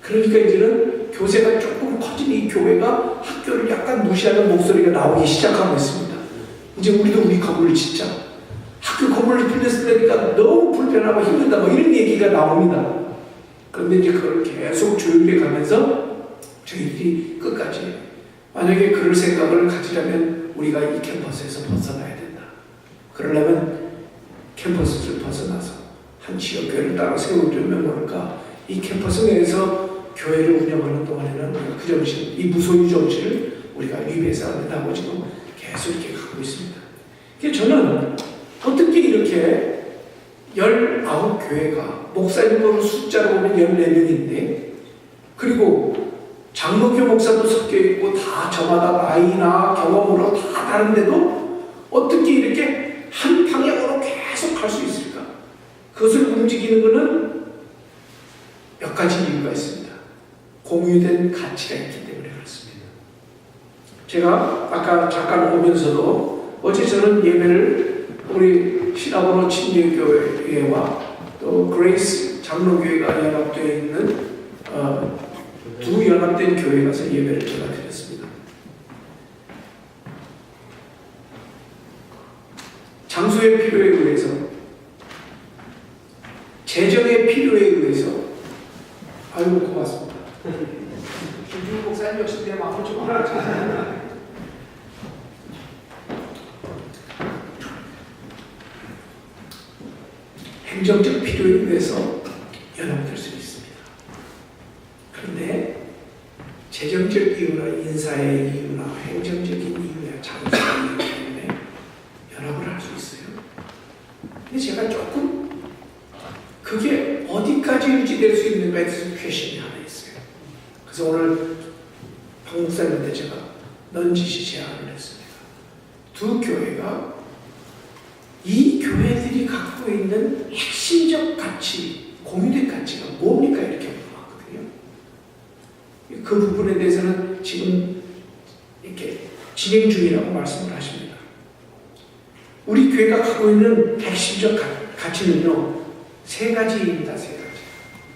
그러니까 이제는 교세가 조금 커진 이 교회가 학교를 약간 무시하는 목소리가 나오기 시작하고 있습니다. 이제 우리도 우리 건물을 짓자. 학교 건물을 빌렸으니까 너무 불편하고 힘들다 뭐 이런 얘기가 나옵니다. 그런데 이제 그걸 계속 조율해 가면서 저희들이 끝까지 만약에 그럴 생각을 가지려면 우리가 이 캠퍼스에서 벗어나야 된다. 그러려면 캠퍼스를 벗어나서 한 지역교회를 따로 세우려면 뭘까? 이 캠퍼스 내에서 교회를 운영하는 동안에는 우리가 그 정신, 이 무소유 정신을 우리가 위배해서 안 된다고 지금 계속 이렇게 가고 있습니다. 그래서 저는 어떻게 이렇게 19교회가 목사님으로 숫자로 보면 14명인데 그리고 장로교 목사도 섞여 있고 다 저마다 나이나 경험으로 다 다른데도 어떻게 이렇게 한 방향으로 계속 갈 수 있을까? 그것을 움직이는 것은 몇 가지 이유가 있습니다. 공유된 가치가 있기 때문에 그렇습니다. 제가 아까 잠깐 오면서도 어제 저는 예배를 우리 신학원어 침례교회와 또 그레이스 장로교회가 연합되어 있는 두 연합된 교회에 가서 예배를 제가 드렸습니다. 장소의 필요에 의해서, 재정의 필요에 의해서, 아이고 고맙습니다. 김준호 목사님 역시 내 마음을 좀 알아주세요. 행정적 필요에 의해서 연합될 수 있습니다. 그런데 재정적 이유나 인사의 이유나 행정적인 이유나 장소의 이유 때문에 연합을 할 수 있어요. 근데 제가 조금 그게 어디까지 유지될 수 있는가에 대해서 퀘션이 하나 있어요. 그래서 오늘 박 목사님한테 제가 넌지시 제안을 했습니다. 두 교회가 이 교회들이 갖고 있는 핵심적 가치, 공유된 가치가 뭡니까? 이렇게 물어봤거든요. 그 부분에 대해서는 지금 이렇게 진행 중이라고 말씀을 하십니다. 우리 교회가 갖고 있는 핵심적 가치는요, 세 가지입니다. 세 가지.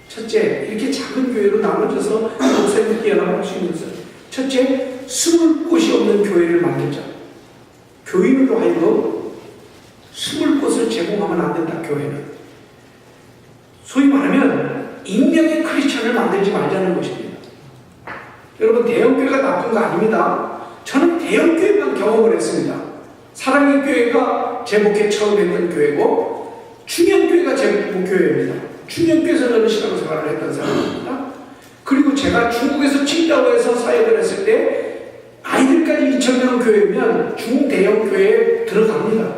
첫째, 이렇게 작은 교회로 나눠져서 목사님들끼리 연합할 수 있는 것은 첫째, 숨을 곳이 없는 교회를 만들자. 교인으로 하여금 숨을 곳을 제공하면 안 된다. 교회는 소위 말하면 익명의 크리스천을 만들지 말자는 것입니다. 여러분, 대형교회가 나쁜 거 아닙니다. 저는 대형교회만 경험을 했습니다. 사랑의 교회가 제 목회 처음 했던 교회고 충현교회가 제 목교회입니다. 중년교에서 저는 신앙생활을 했던 사람입니다. 그리고 제가 중국에서 칭다오에서 사역을 했을 때 아이들까지 2,000명 교회면 중대형 교회에 들어갑니다.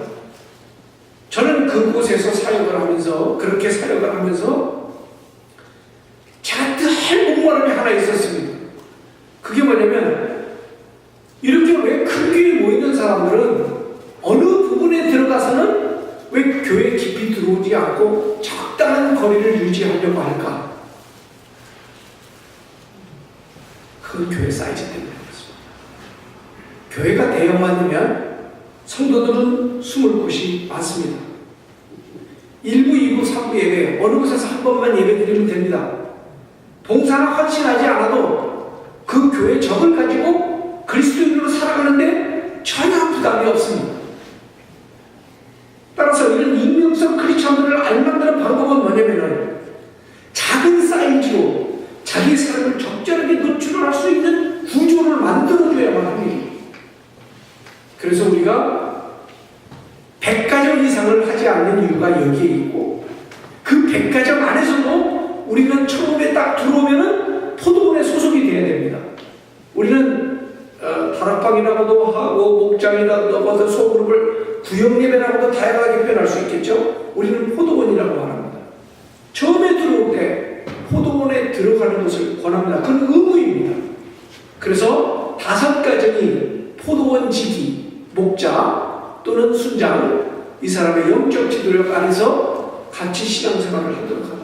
저는 그곳에서 사역을 하면서 그렇게 사역을 하면서 제가 늘 목마름이 하나 있었습니다. 그게 뭐냐면 이렇게 왜 큰 교회에 모이는 사람들은 어느 부분에 들어가서는 왜 교회 깊이 들어오지 않고 적당한 거리를 유지하려고 할까? 그건 교회 사이즈 때문에 그렇습니다. 교회가 대형화되면 성도들은 숨을 곳이 많습니다. 1부, 2부, 3부 예배 어느 곳에서 한 번만 예배 드리면 됩니다. 봉사나 헌신하지 않아도 그 교회 적을 가지고 그리스도인으로 살아가는데 전혀 부담이 없습니다. 따라서 이런 익명성 크리스천들을 알만한 방법은 뭐냐면은 작은 사이즈로 자기 삶을 적절하게 노출을 할 수 있는 구조를 만들어줘야만 합니다. 그래서 우리가 100가정 이상을 하지 않는 이유가 여기에 있고 그 100가정 안에서도 우리는 처음에 딱 들어오면은 포도원에 소속이 돼야 됩니다. 우리는 다락방이라고도 하고 목장이라고도 하고 소그룹을 구역예배라고도 다양하게 표현할 수 있겠죠. 우리는 포도원이라고 말합니다. 처음에 들어올 때 포도원에 들어가는 것을 권합니다. 그건 의무입니다. 그래서 5가정이 포도원 지기, 목자 또는 순장 이 사람의 영적 지도력 안에서 같이 신앙생활을 하도록 합니다.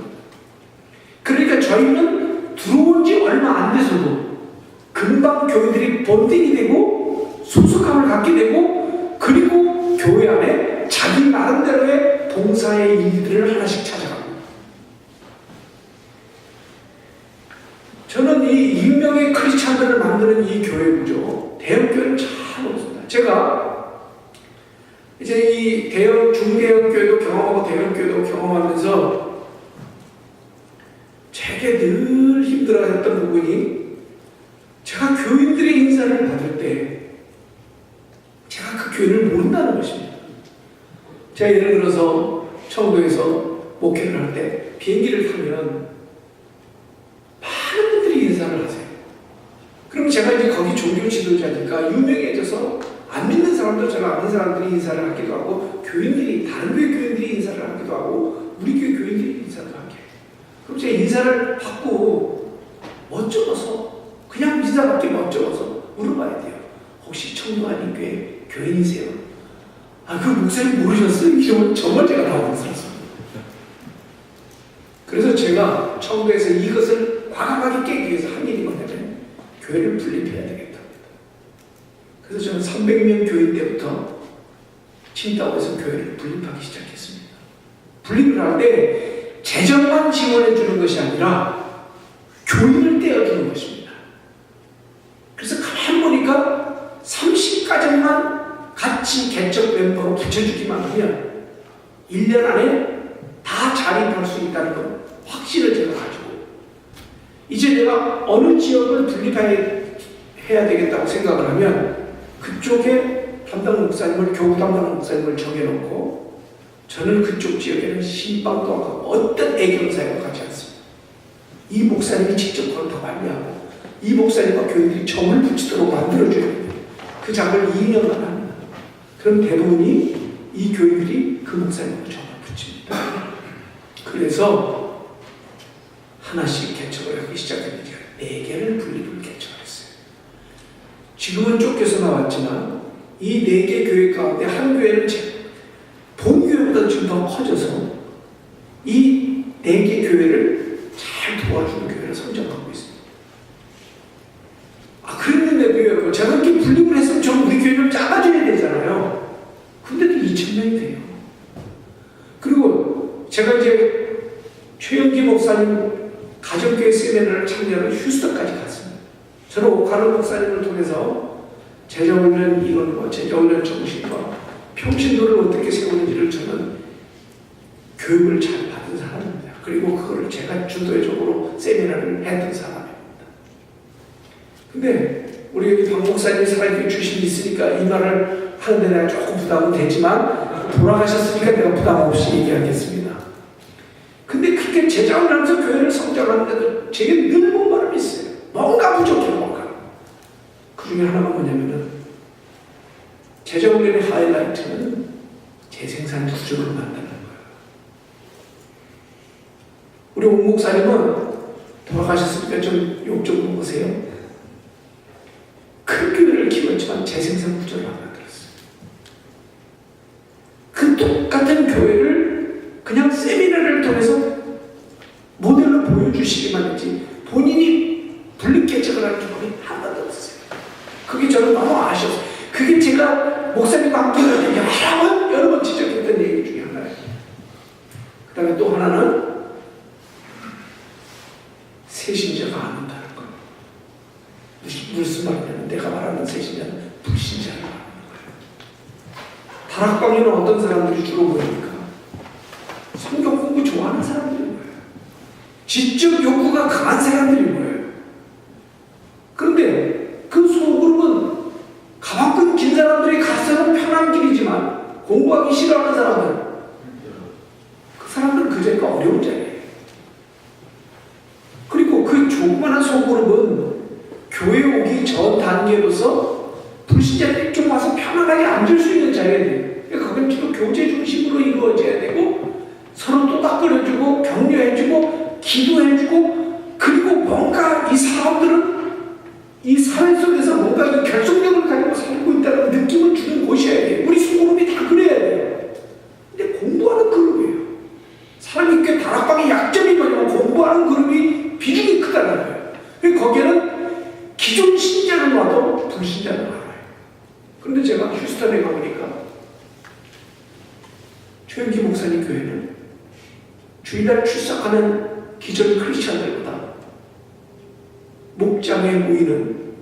그러니까 저희는 들어온 지 얼마 안 돼서도 금방 교회들이 본딩이 되고 소속감을 갖게 되고 그리고 교회 안에 자기 나름대로의 봉사의 일들을 하나씩 찾아갑니다. 저는 이 익명의 크리스찬들을 만드는 이 교회 구조, 대형 교회는 참 없습니다. 제가 이제 이 대형, 중대형 교회도 경험하고 대형 교회도 경험하면서 제게 늘 힘들어했던 부분이 제가 교인들의 인사를 받을 때 제가 그 교회를 모른다는 것입니다. 제가 예를 들어서 청도에서 목회를 할 때 비행기를 타면 많은 분들이 인사를 하세요. 그럼 제가 이제 거기 종교 지도자니까 유명해져서 안 믿는 사람도 제가 아는 사람들이 인사를 하기도 하고 교인들이 다른 교회 교인들이 인사를 하기도 하고 우리 교회 교인들이 인사를 하게 해요. 그럼 제가 인사를 받고 멋쩍어서 그냥 인사받기 멋쩍어서 물어봐야 돼요. 혹시 청도하는 교회 교인이세요? 아, 그 목사님 모르셨어요? 이러면 정말 제가 당황스럽습니다. 그래서 제가 청도에서 이것을 과감하게 깨기 위해서 한 일이 뭐냐면 교회를 분립해야 되겠답니다. 그래서 저는 300명 교인 때부터 칭다오에서 교회를 분립하기 시작했습니다. 분립을 할 때 재정만 지원해 주는 것이 아니라 교인을 떼어주는 것입니다. 그래서 가만 보니까 30가정만 같이 개척 멤버로 붙여주기만 하면 1년 안에 다 자립할 수 있다는 건 확신을 제가 가지고 이제 내가 어느 지역을 분립해야 되겠다고 생각을 하면 그쪽에 담당 목사님을, 교구 담당 목사님을 정해놓고 저는 그쪽 지역에는 신방도 하고 어떤 애경 사역을 하지 않습니다. 이 목사님이 직접 그걸 더 관리하고 이 목사님과 교인들이 점을 붙이도록 만들어줘야 됩니다. 그 작을 2년만 합니다. 그럼 대부분이 이 교인들이 그 목사님과 점을 붙입니다. 그래서 하나씩 개척을 하기 시작했는데 4개를 분립을 개척을 했어요. 지금은 쫓겨서 나왔지만 이 4개 교회 가운데 한 교회는 본교회보다 지금 더 커져서 이 4개 교회를 잘 도와주는 교회를 선정하고 있습니다. 아, 그랬는데도 여러분, 제가 이렇게 분립을 했으면 저 우리 교회를 작아져야 되잖아요. 근데도 2,000명이 돼요. 그리고 제가 이제 최영기 목사님 가정교회 세미나를 참여하러 휴스턴까지 갔습니다. 저는 오카르 목사님을 통해서 제자훈련 이론과 제자훈련 정신과 평신도를 어떻게 세우는지를 저는 교육을 잘 받은 사람입니다. 그리고 그거를 제가 주도적으로 세미나를 했던 사람입니다. 근데 우리 여기 박 목사님이 살아있게 주신이 있으니까 이 말을 하는데 내가 조금 부담은 되지만 돌아가셨으니까 내가 부담 없이 얘기하겠습니다. 근데 그렇게 제자원을 하면서 교회를 성장하는데도 제게 늘 목마름이 있어요. 뭔가 부족해요. 뭔가. 그 중에 하나가 뭐냐면은 제자훈련의 하이라이트는 재생산 구조를 만드는 거예요. 우리 옥 목사님은 돌아가셨으니까 좀 욕 좀 먹으세요. 큰 교회를 키웠지만 재생산 구조를 안 만들었어요. 그 똑같은 교회를 그냥 세미나를 통해서 모델로 보여주시기만 했지 본인이 분립 개척을 하는 경험이 한 번도 없었어요. 그게 저는 너무 아쉬웠어요. 그게 제가 목사님과 함께 할 때 여러 번 지적했던 얘기 중에 하나예요. 그 다음에 또 하나는 새신자가 안 온다는 거예요. 무슨 말이냐면 내가 말하는 새신자는 불신자를 말하는 거예요. 다락방에는 어떤 사람들이 주로 모입니까? 성경 공부 좋아하는 사람들이 모여요. 지적 욕구가 강한 사람들이 모여요. 그런데 그 소그룹은 가방끈 긴 사람들이 가서는 편한 길이지만 공부하기 싫어하는 사람들, 그 사람들은 그 자리가 어려운 자리예요. 그리고 그 조그마한 소그룹은 교회 오기 전 단계로서 불신자들이 좀 와서 편안하게 앉을 수 있는 자리예요. 그러니까 그건 주로 교제 중심으로 이루어져야 되고 서로 또닥거려주고 격려해주고 기도해주고 그리고 뭔가 이 사람들은 이 사회 속에서 뭔가 이 결속력을 가지고 살고 있다는 느낌을 주는 곳이어야 돼요. 우리 소그룹이 다 그래야 돼요. 근데 공부하는 그룹이에요. 사람이 꽤 다락방의 약점이 뭐냐면 공부하는 그룹이 비중이 크다는 거예요. 그래서 거기에는 기존 신자는 와도 불신자는 많아요. 그런데 제가 휴스턴에 가보니까 최영기 목사님 교회는 주일날 출석하는 기존 크리스천들보다 목장에 모이는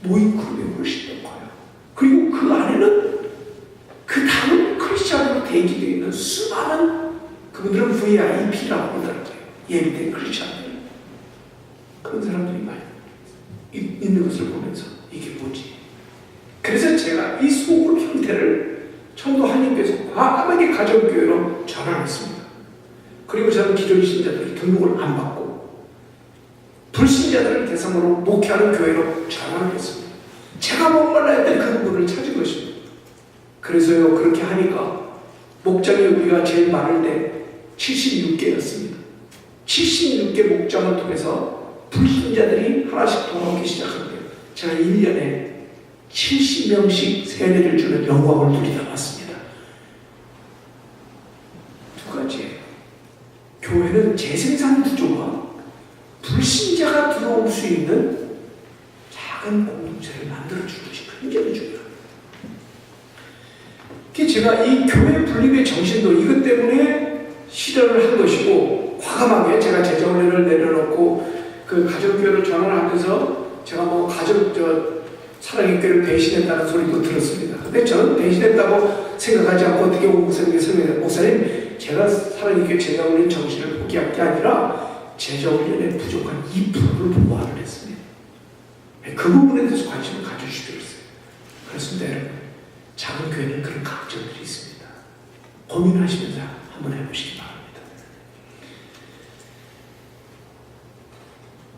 모임 그룹이 훨씬 더 커요. 그리고 그 안에는 그 다음 크리스천으로 대기되어 있는 수많은 그분들은 VIP라고 하더라고요. 예비된 크리스천들. 그런 사람들이 많이 있는 것을 보면서 이게 뭐지? 그래서 제가 이 소그룹 형태를 청도 한인교회에서 과감하게 가정교회로 전환했습니다. 그리고 저는 기존 신자들이 등록을 안 받고 불신자들을 대상으로 목회하는 교회로 전환을 했습니다. 제가 목말라 했던 그 부분을 찾은 것입니다. 그래서요, 그렇게 하니까 목장이 우리가 제일 많을 때 76개였습니다. 76개 목장을 통해서 불신자들이 하나씩 돌아오기 시작하는데요. 제가 1년에 70명씩 세례를 주는 영광을 누리다 왔습니다. 두 가지예요. 교회는 재생산 구조와 불신자가 들어올 수 있는 작은 공동체를 만들어주는 것이 굉장히 중요합니다. 제가 이 교회 분립의 정신도 이것 때문에 실현을 한 것이고 과감하게 제가 재정원을 내려놓고 그 가정교회를 전환하면서 제가 사랑의 교회를 배신했다는 소리도 들었습니다. 근데 저는 배신했다고 생각하지 않고 어떻게 목사님께 설명해요. 목사님, 제가 사랑의 교회 재정원의 정신을 포기할 게 아니라 제자훈련에 부족한 2%를 보완을 했습니다. 그 부분에 대해서 관심을 가져주시기로 했어요. 그렇습니다, 여러분. 작은 교회는 그런 강점들이 있습니다. 고민하시면서 한번 해보시기 바랍니다.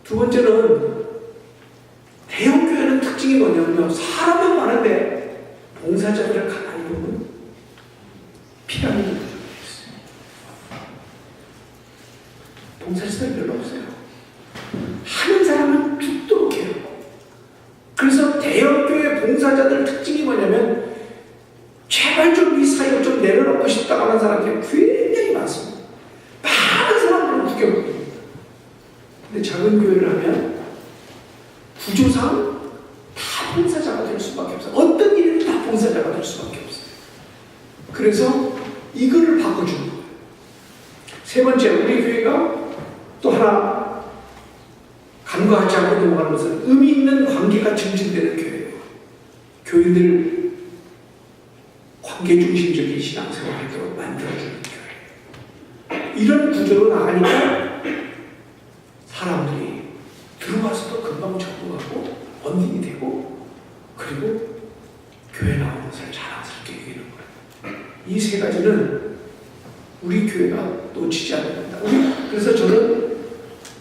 두 번째는 대형 교회는 특징이 뭐냐면요. 사람은 많은데 봉사자들을 가만히 보면 피라미드 구조가 있어요. 봉사자들이 별로 없어요. 하는 사람은 죽도록 해요. 그래서 대형교회 봉사자들 특징이 뭐냐면 제발 좀 이 사역을 좀 내려놓고 싶다고 하는 사람들이 굉장히 많습니다. 많은 사람들은 구경합니다. 근데 작은 교회를 하면 구조상 다 봉사자가 될 수밖에 없어요. 어떤 일이든 다 봉사자가 될 수밖에 없어요. 그래서 이거를 바꿔주는 거예요. 세 번째, 우리 교회가 또 하나 간과하지 않고 넘어가는 것은 의미 있는 관계가 증진되는 교회예요. 교인들 관계 중심적인 신앙생활을 하도록 만들어주는 교회. 이런 구조로 나가니까 사람들이 들어와서도 금방 적응하고 언딩이 되고 그리고 교회 나오는 것을 자랑스럽게 여기는 거예요. 이 세 가지는 우리 교회가 놓치지 않는다. 우리 그래서 저는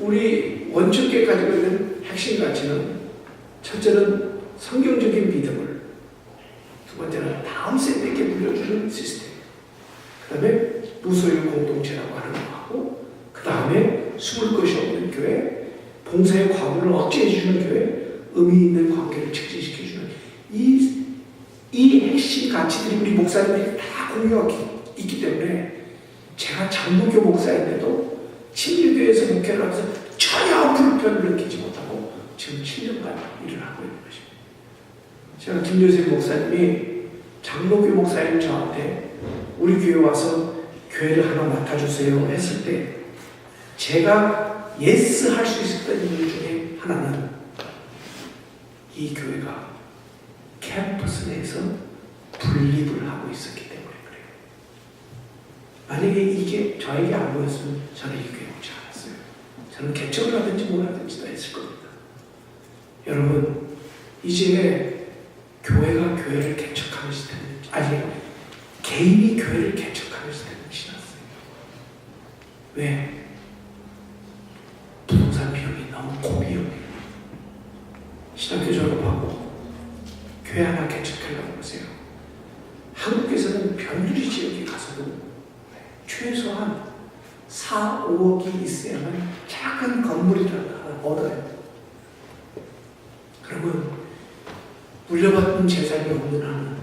우리 원초교회 가지고 있는 핵심 가치는 첫째는 성경적인 믿음을, 두 번째는 다음 세대에게 물려주는 시스템, 그 다음에 무소유 공동체라고 하는 거하고, 그 다음에 숨을 것이 없는 교회, 봉사의 과부를 억제해주는 교회, 의미 있는 관계를 촉진시켜주는 이 핵심 가치들이 우리 목사님들이 다 공유하고 있기 때문에 제가 장로교 목사인데도 친밀교회에서 목회를 하면서 전혀 불편을 느끼지 못하고 지금 7년간 일을 하고 있는 것입니다. 제가 김요셉 목사님이 장로교 목사인 저한테 우리 교회 와서 교회를 하나 맡아주세요 했을 때 제가 예스 할 수 있었던 이유 중에 하나는 이 교회가 캠퍼스 내에서 분립을 하고 있었기 때문에 그래요. 만약에 이게 저에게 안 보였으면 저는 이 교회 오지 않았어요. 저는 개척을 하든지 뭘 하든지 다 했을 겁니다. 여러분, 이제 교회가 교회를 개척하는 시대는, 아니 개인이 교회를 개척하는 시대는 지났어요. 왜? 부동산 비용이 너무 고비용이에요. 신학교 졸업하고 교회 하나 개척하려고 보세요. 한국에서는 변두리 지역에 가서도 최소한 4, 5억이 있어야만 작은 건물이라도 하나 얻어요. 그러면 물려받은 재산이 없는 한은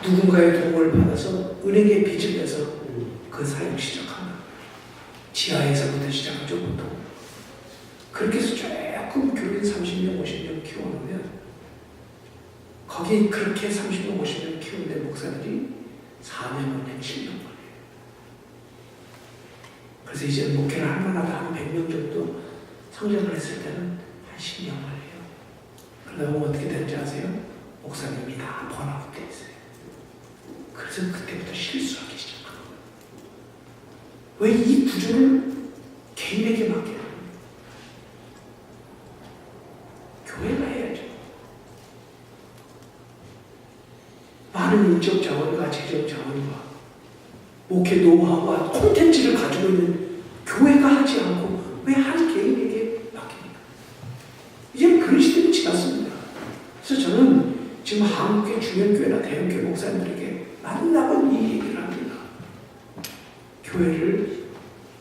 누군가의 도움을 받아서 은행에 빚을 내서 그 사용 시작합니다. 지하에서부터 시작하죠, 보통. 그렇게 해서 조금 교인 30명, 50명 키워놓으면 거기 그렇게 30명, 50명 키우는데 목사들이 4년, 5년, 7년 걸려요. 그래서 이제 목회를 할 만하다 한 100명 정도 성장을 했을 때는 한 10년 걸려요. 그러다 보면 어떻게 되는지 아세요? 목사님이 다 번아웃 돼 있어요. 그래서 그때부터 실수하기 시작합니다. 왜 이 구조를 개인에게 맡겨요? 교회가 해야죠. 많은 인적 자원과 재정 자원과 목회 노하우와 콘텐츠를 가지고 있는 교회가 하지 않고 왜 한 개인에게 맡깁니까? 이제는 그런 시대는 지났습니다. 그래서 저는 지금 한국의 중형교회나 대형교회 목사님들에게 만나본 이 얘기를 합니다. 교회를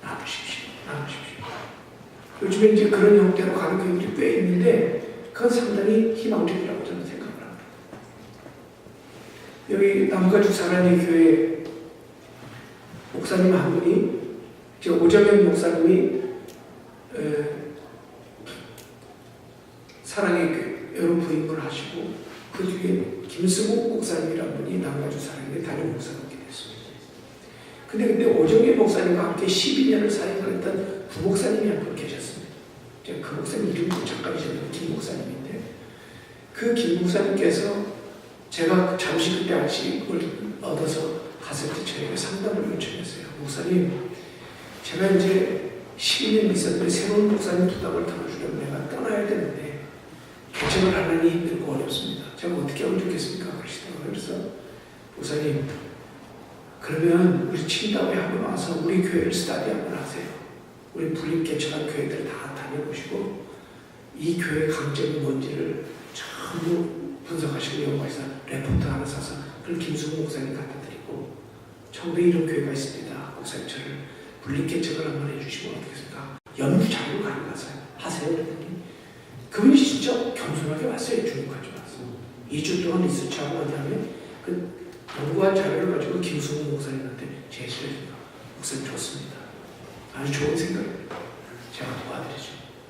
나누십시오. 나누십시오. 요즘에 이제 그런 형태로 가는 교회들이 꽤 있는데 그건 상당히 희망적이라고 저는 생각을 합니다. 여기 남가주 사랑의 교회 목사님 한 분이 저 오정현 목사님이 사랑의 교회로 부임을 하시고 그 뒤에 김승욱 목사님이라는 분이 남가주 사랑의 담임 목사가 됐습니다. 근데 오정현 목사님과 함께 12년을 사역을 했던 부목사님이 한 분 계셨습니다. 제가 그 목사님 이름도 잠깐 잊었는데 김 목사님인데 그 김 목사님께서 제가 잠시 그때 안식을 얻어서 갔을 때 저에게 상담을 요청했어요. 목사님, 제가 이제 12년 있었는데 새로운 목사님 부담을 덜어주려면 내가 떠나야 되는데 개척을 하려니 힘들고 어렵습니다. 제가 어떻게 하면 좋겠습니까? 그러시더라고요. 그래서 목사님, 그러면 우리 친다고에 한번 와서 우리 교회를 스타디 한번 하세요. 우리 분립 개척한 교회들 다 다녀보시고 이 교회 강점이 뭔지를 전부 분석하시고 연구해서 레포트 하나 써서 그걸 김수호 목사님 갖다 드리고 청도에 이런 교회가 있습니다. 목사님 저를 분립 개척을 한번 해주시면 어떻겠습니까? 연구 자료를 가져가서 하세요. 그랬더니 그분이 진짜 겸손하게 왔어요. 중국까지 왔어. 2주 동안 리서치하고 난 다음에 그 연구한 자료를 가지고 김수호 목사님한테 제시를 해줍니다. 목사님 좋습니다. 아주 좋은 생각입니다. 제가 도와드리죠.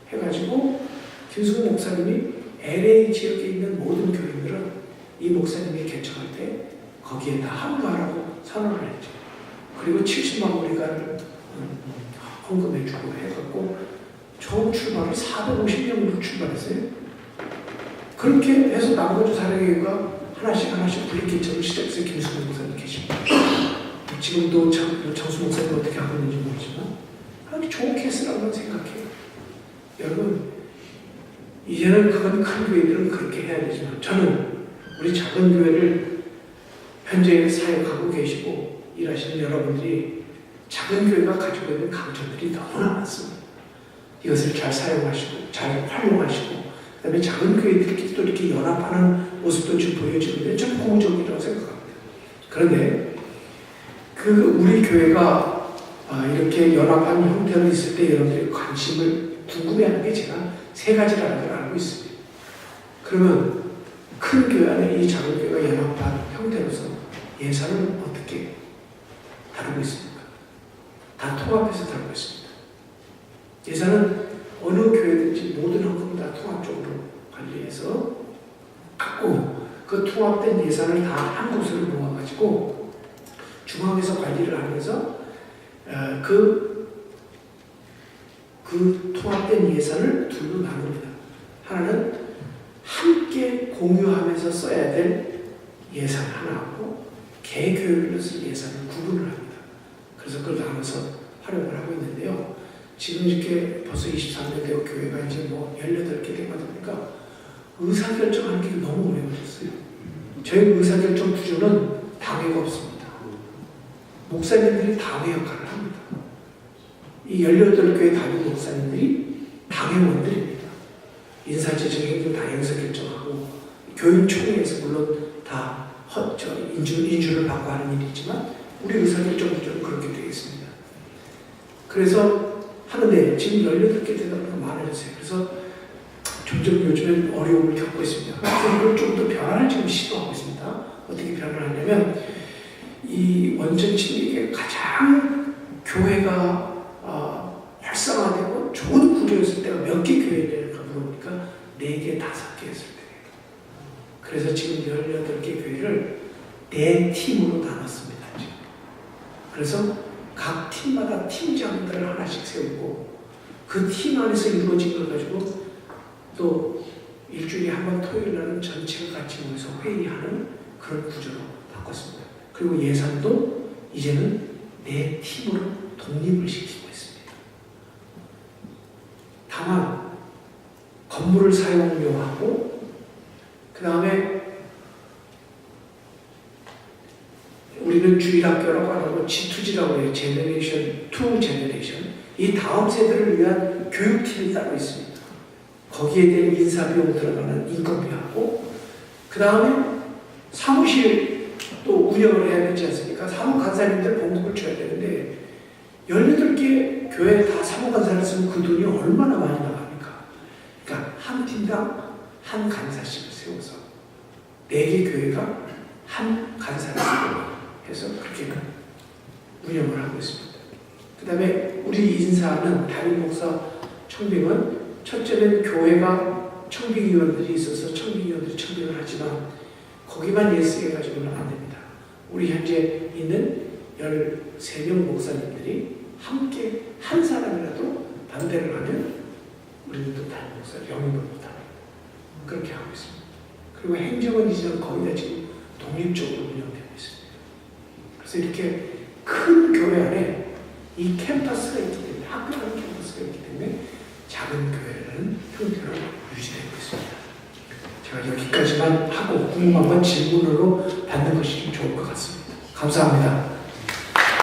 해가지고 김수호 목사님이 LA 지역에 있는 모든 교인들은 이 목사님이 개척할 때 거기에 다 합류하라고 선언을 했죠. 그리고 70만 우리가 헌금해주고 해갖고 처음 출발을 450명으로 출발했어요. 그렇게 해서 남가주 사랑교회가 하나씩 분립개척을 시작해서 김수호 목사님 계십니다. 지금도 정수 목사님 어떻게 하고 있는지 모르지만 아주 좋은 케이스라고 생각해요. 여러분, 이제는 그건 큰 교회들은 그렇게 해야 되지만 저는 우리 작은 교회를 현재 사역하고 계시고 일하시는 여러분들이 작은 교회가 가지고 있는 강점들이 너무나 많습니다. 이것을 잘 사용하시고 잘 활용하시고 그다음에 작은 교회들끼리 또 이렇게 연합하는 모습도 좀 보여지는데 좀 고무적이라고 생각합니다. 그런데 우리 교회가 이렇게 연합한 형태로 있을 때 여러분들이 관심을 궁금해하는 게 제가 세 가지라는 걸 알고 있습니다. 그러면 큰 교회 안에 이 작은 교회가 연합한 형태로서 예산을 어떻게 다루고 있습니까? 다 통합해서 다루고 있습니다. 예산은 어느 교회든지 모든 헌금 다 통합적으로 관리해서 갖고 그 통합된 예산을 다 한 곳으로 모아가지고 중앙에서 관리를 하면서 그 통합된 예산을 둘로 나눕니다. 하나는 함께 공유하면서 써야 될 예산 하나하고 개교회별로 쓸 예산을 구분을 합니다. 그래서 그걸 나눠서 활용을 하고 있는데요. 지금 이렇게 벌써 23년 되고 교회가 이제 뭐 18개 되다 보니까 의사결정하는 게 너무 오래 걸렸어요. 저희 의사결정 구조는 당회가 없습니다. 목사님들이 당회 역할을 합니다. 이 18교회 담임 목사님들이 당회원들입니다. 인사재정행정 다 여기서 결정하고 교인총회에서 물론 다 인준을 받고 하는 일이지만 우리 의사결정 구조는 그렇게 되어 있습니다. 그래서 하는데 지금 18개 되다 보니까 많아졌어요. 그래서 점점 요즘엔 어려움을 겪고 있습니다. 그래서 이걸 좀 더 변화를 지금 시도하고 있습니다. 어떻게 변화를 하냐면 이 원천 침례에 가장 교회가 활성화되고 좋은 구조였을 때가 몇 개 교회를 가보니까 4개, 5개였을 때예요. 그래서 지금 18개 교회를 4팀으로 나눴습니다. 지금. 그래서 각 팀마다 팀장들을 하나씩 세우고 그 팀 안에서 이루어진 걸 가지고 또 일주일에 한 번 토요일 날은 전체가 같이 모여서 회의하는 그런 구조로 바꿨습니다. 그리고 예산도 이제는 4팀으로 독립을 시키고 있습니다. 다만 건물을 사용료하고 그 다음에 우리는 주일학교라고 하고 G2G라고 해요. 제너레이션 투 제너레이션. 이 다음 세대를 위한 교육팀이 따로 있습니다. 거기에 대한 인사비용 들어가는 인건비하고 그 다음에 사무실 또 운영을 해야 되지 않습니까? 사무간사님들 봉급을 줘야 되는데 18개 교회에 다 사무간사를 쓰면 그 돈이 얼마나 많이 나갑니까? 그러니까 한 팀당 한 간사씩을 세워서 4개 교회가 한 간사를 해서 그렇게 운영을 하고 있습니다. 그 다음에 우리 인사는 담임 목사 청빙은 첫째는 교회가 청빙위원들이 있어서 청빙위원들이 청빙을 하지만 거기만 예스해가지고는 안 됩니다. 우리 현재 있는 13명 목사님들이 함께 한 사람이라도 반대를 하면 우리는 또 다른 목사 영입을 못합니다. 그렇게 하고 있습니다. 그리고 행정은 이제는 거의 다 지금 독립적으로 운영되고 있습니다. 그래서 이렇게 큰 교회 안에 이 캠퍼스가 있기 때문에 학교라는 캠퍼스가 있기 때문에 작은 교회라는 형태로 유지되고 있습니다. 제가 여기까지만 하고 궁금한 건 질문으로 받는 것이 좀 좋을 것 같습니다. 감사합니다.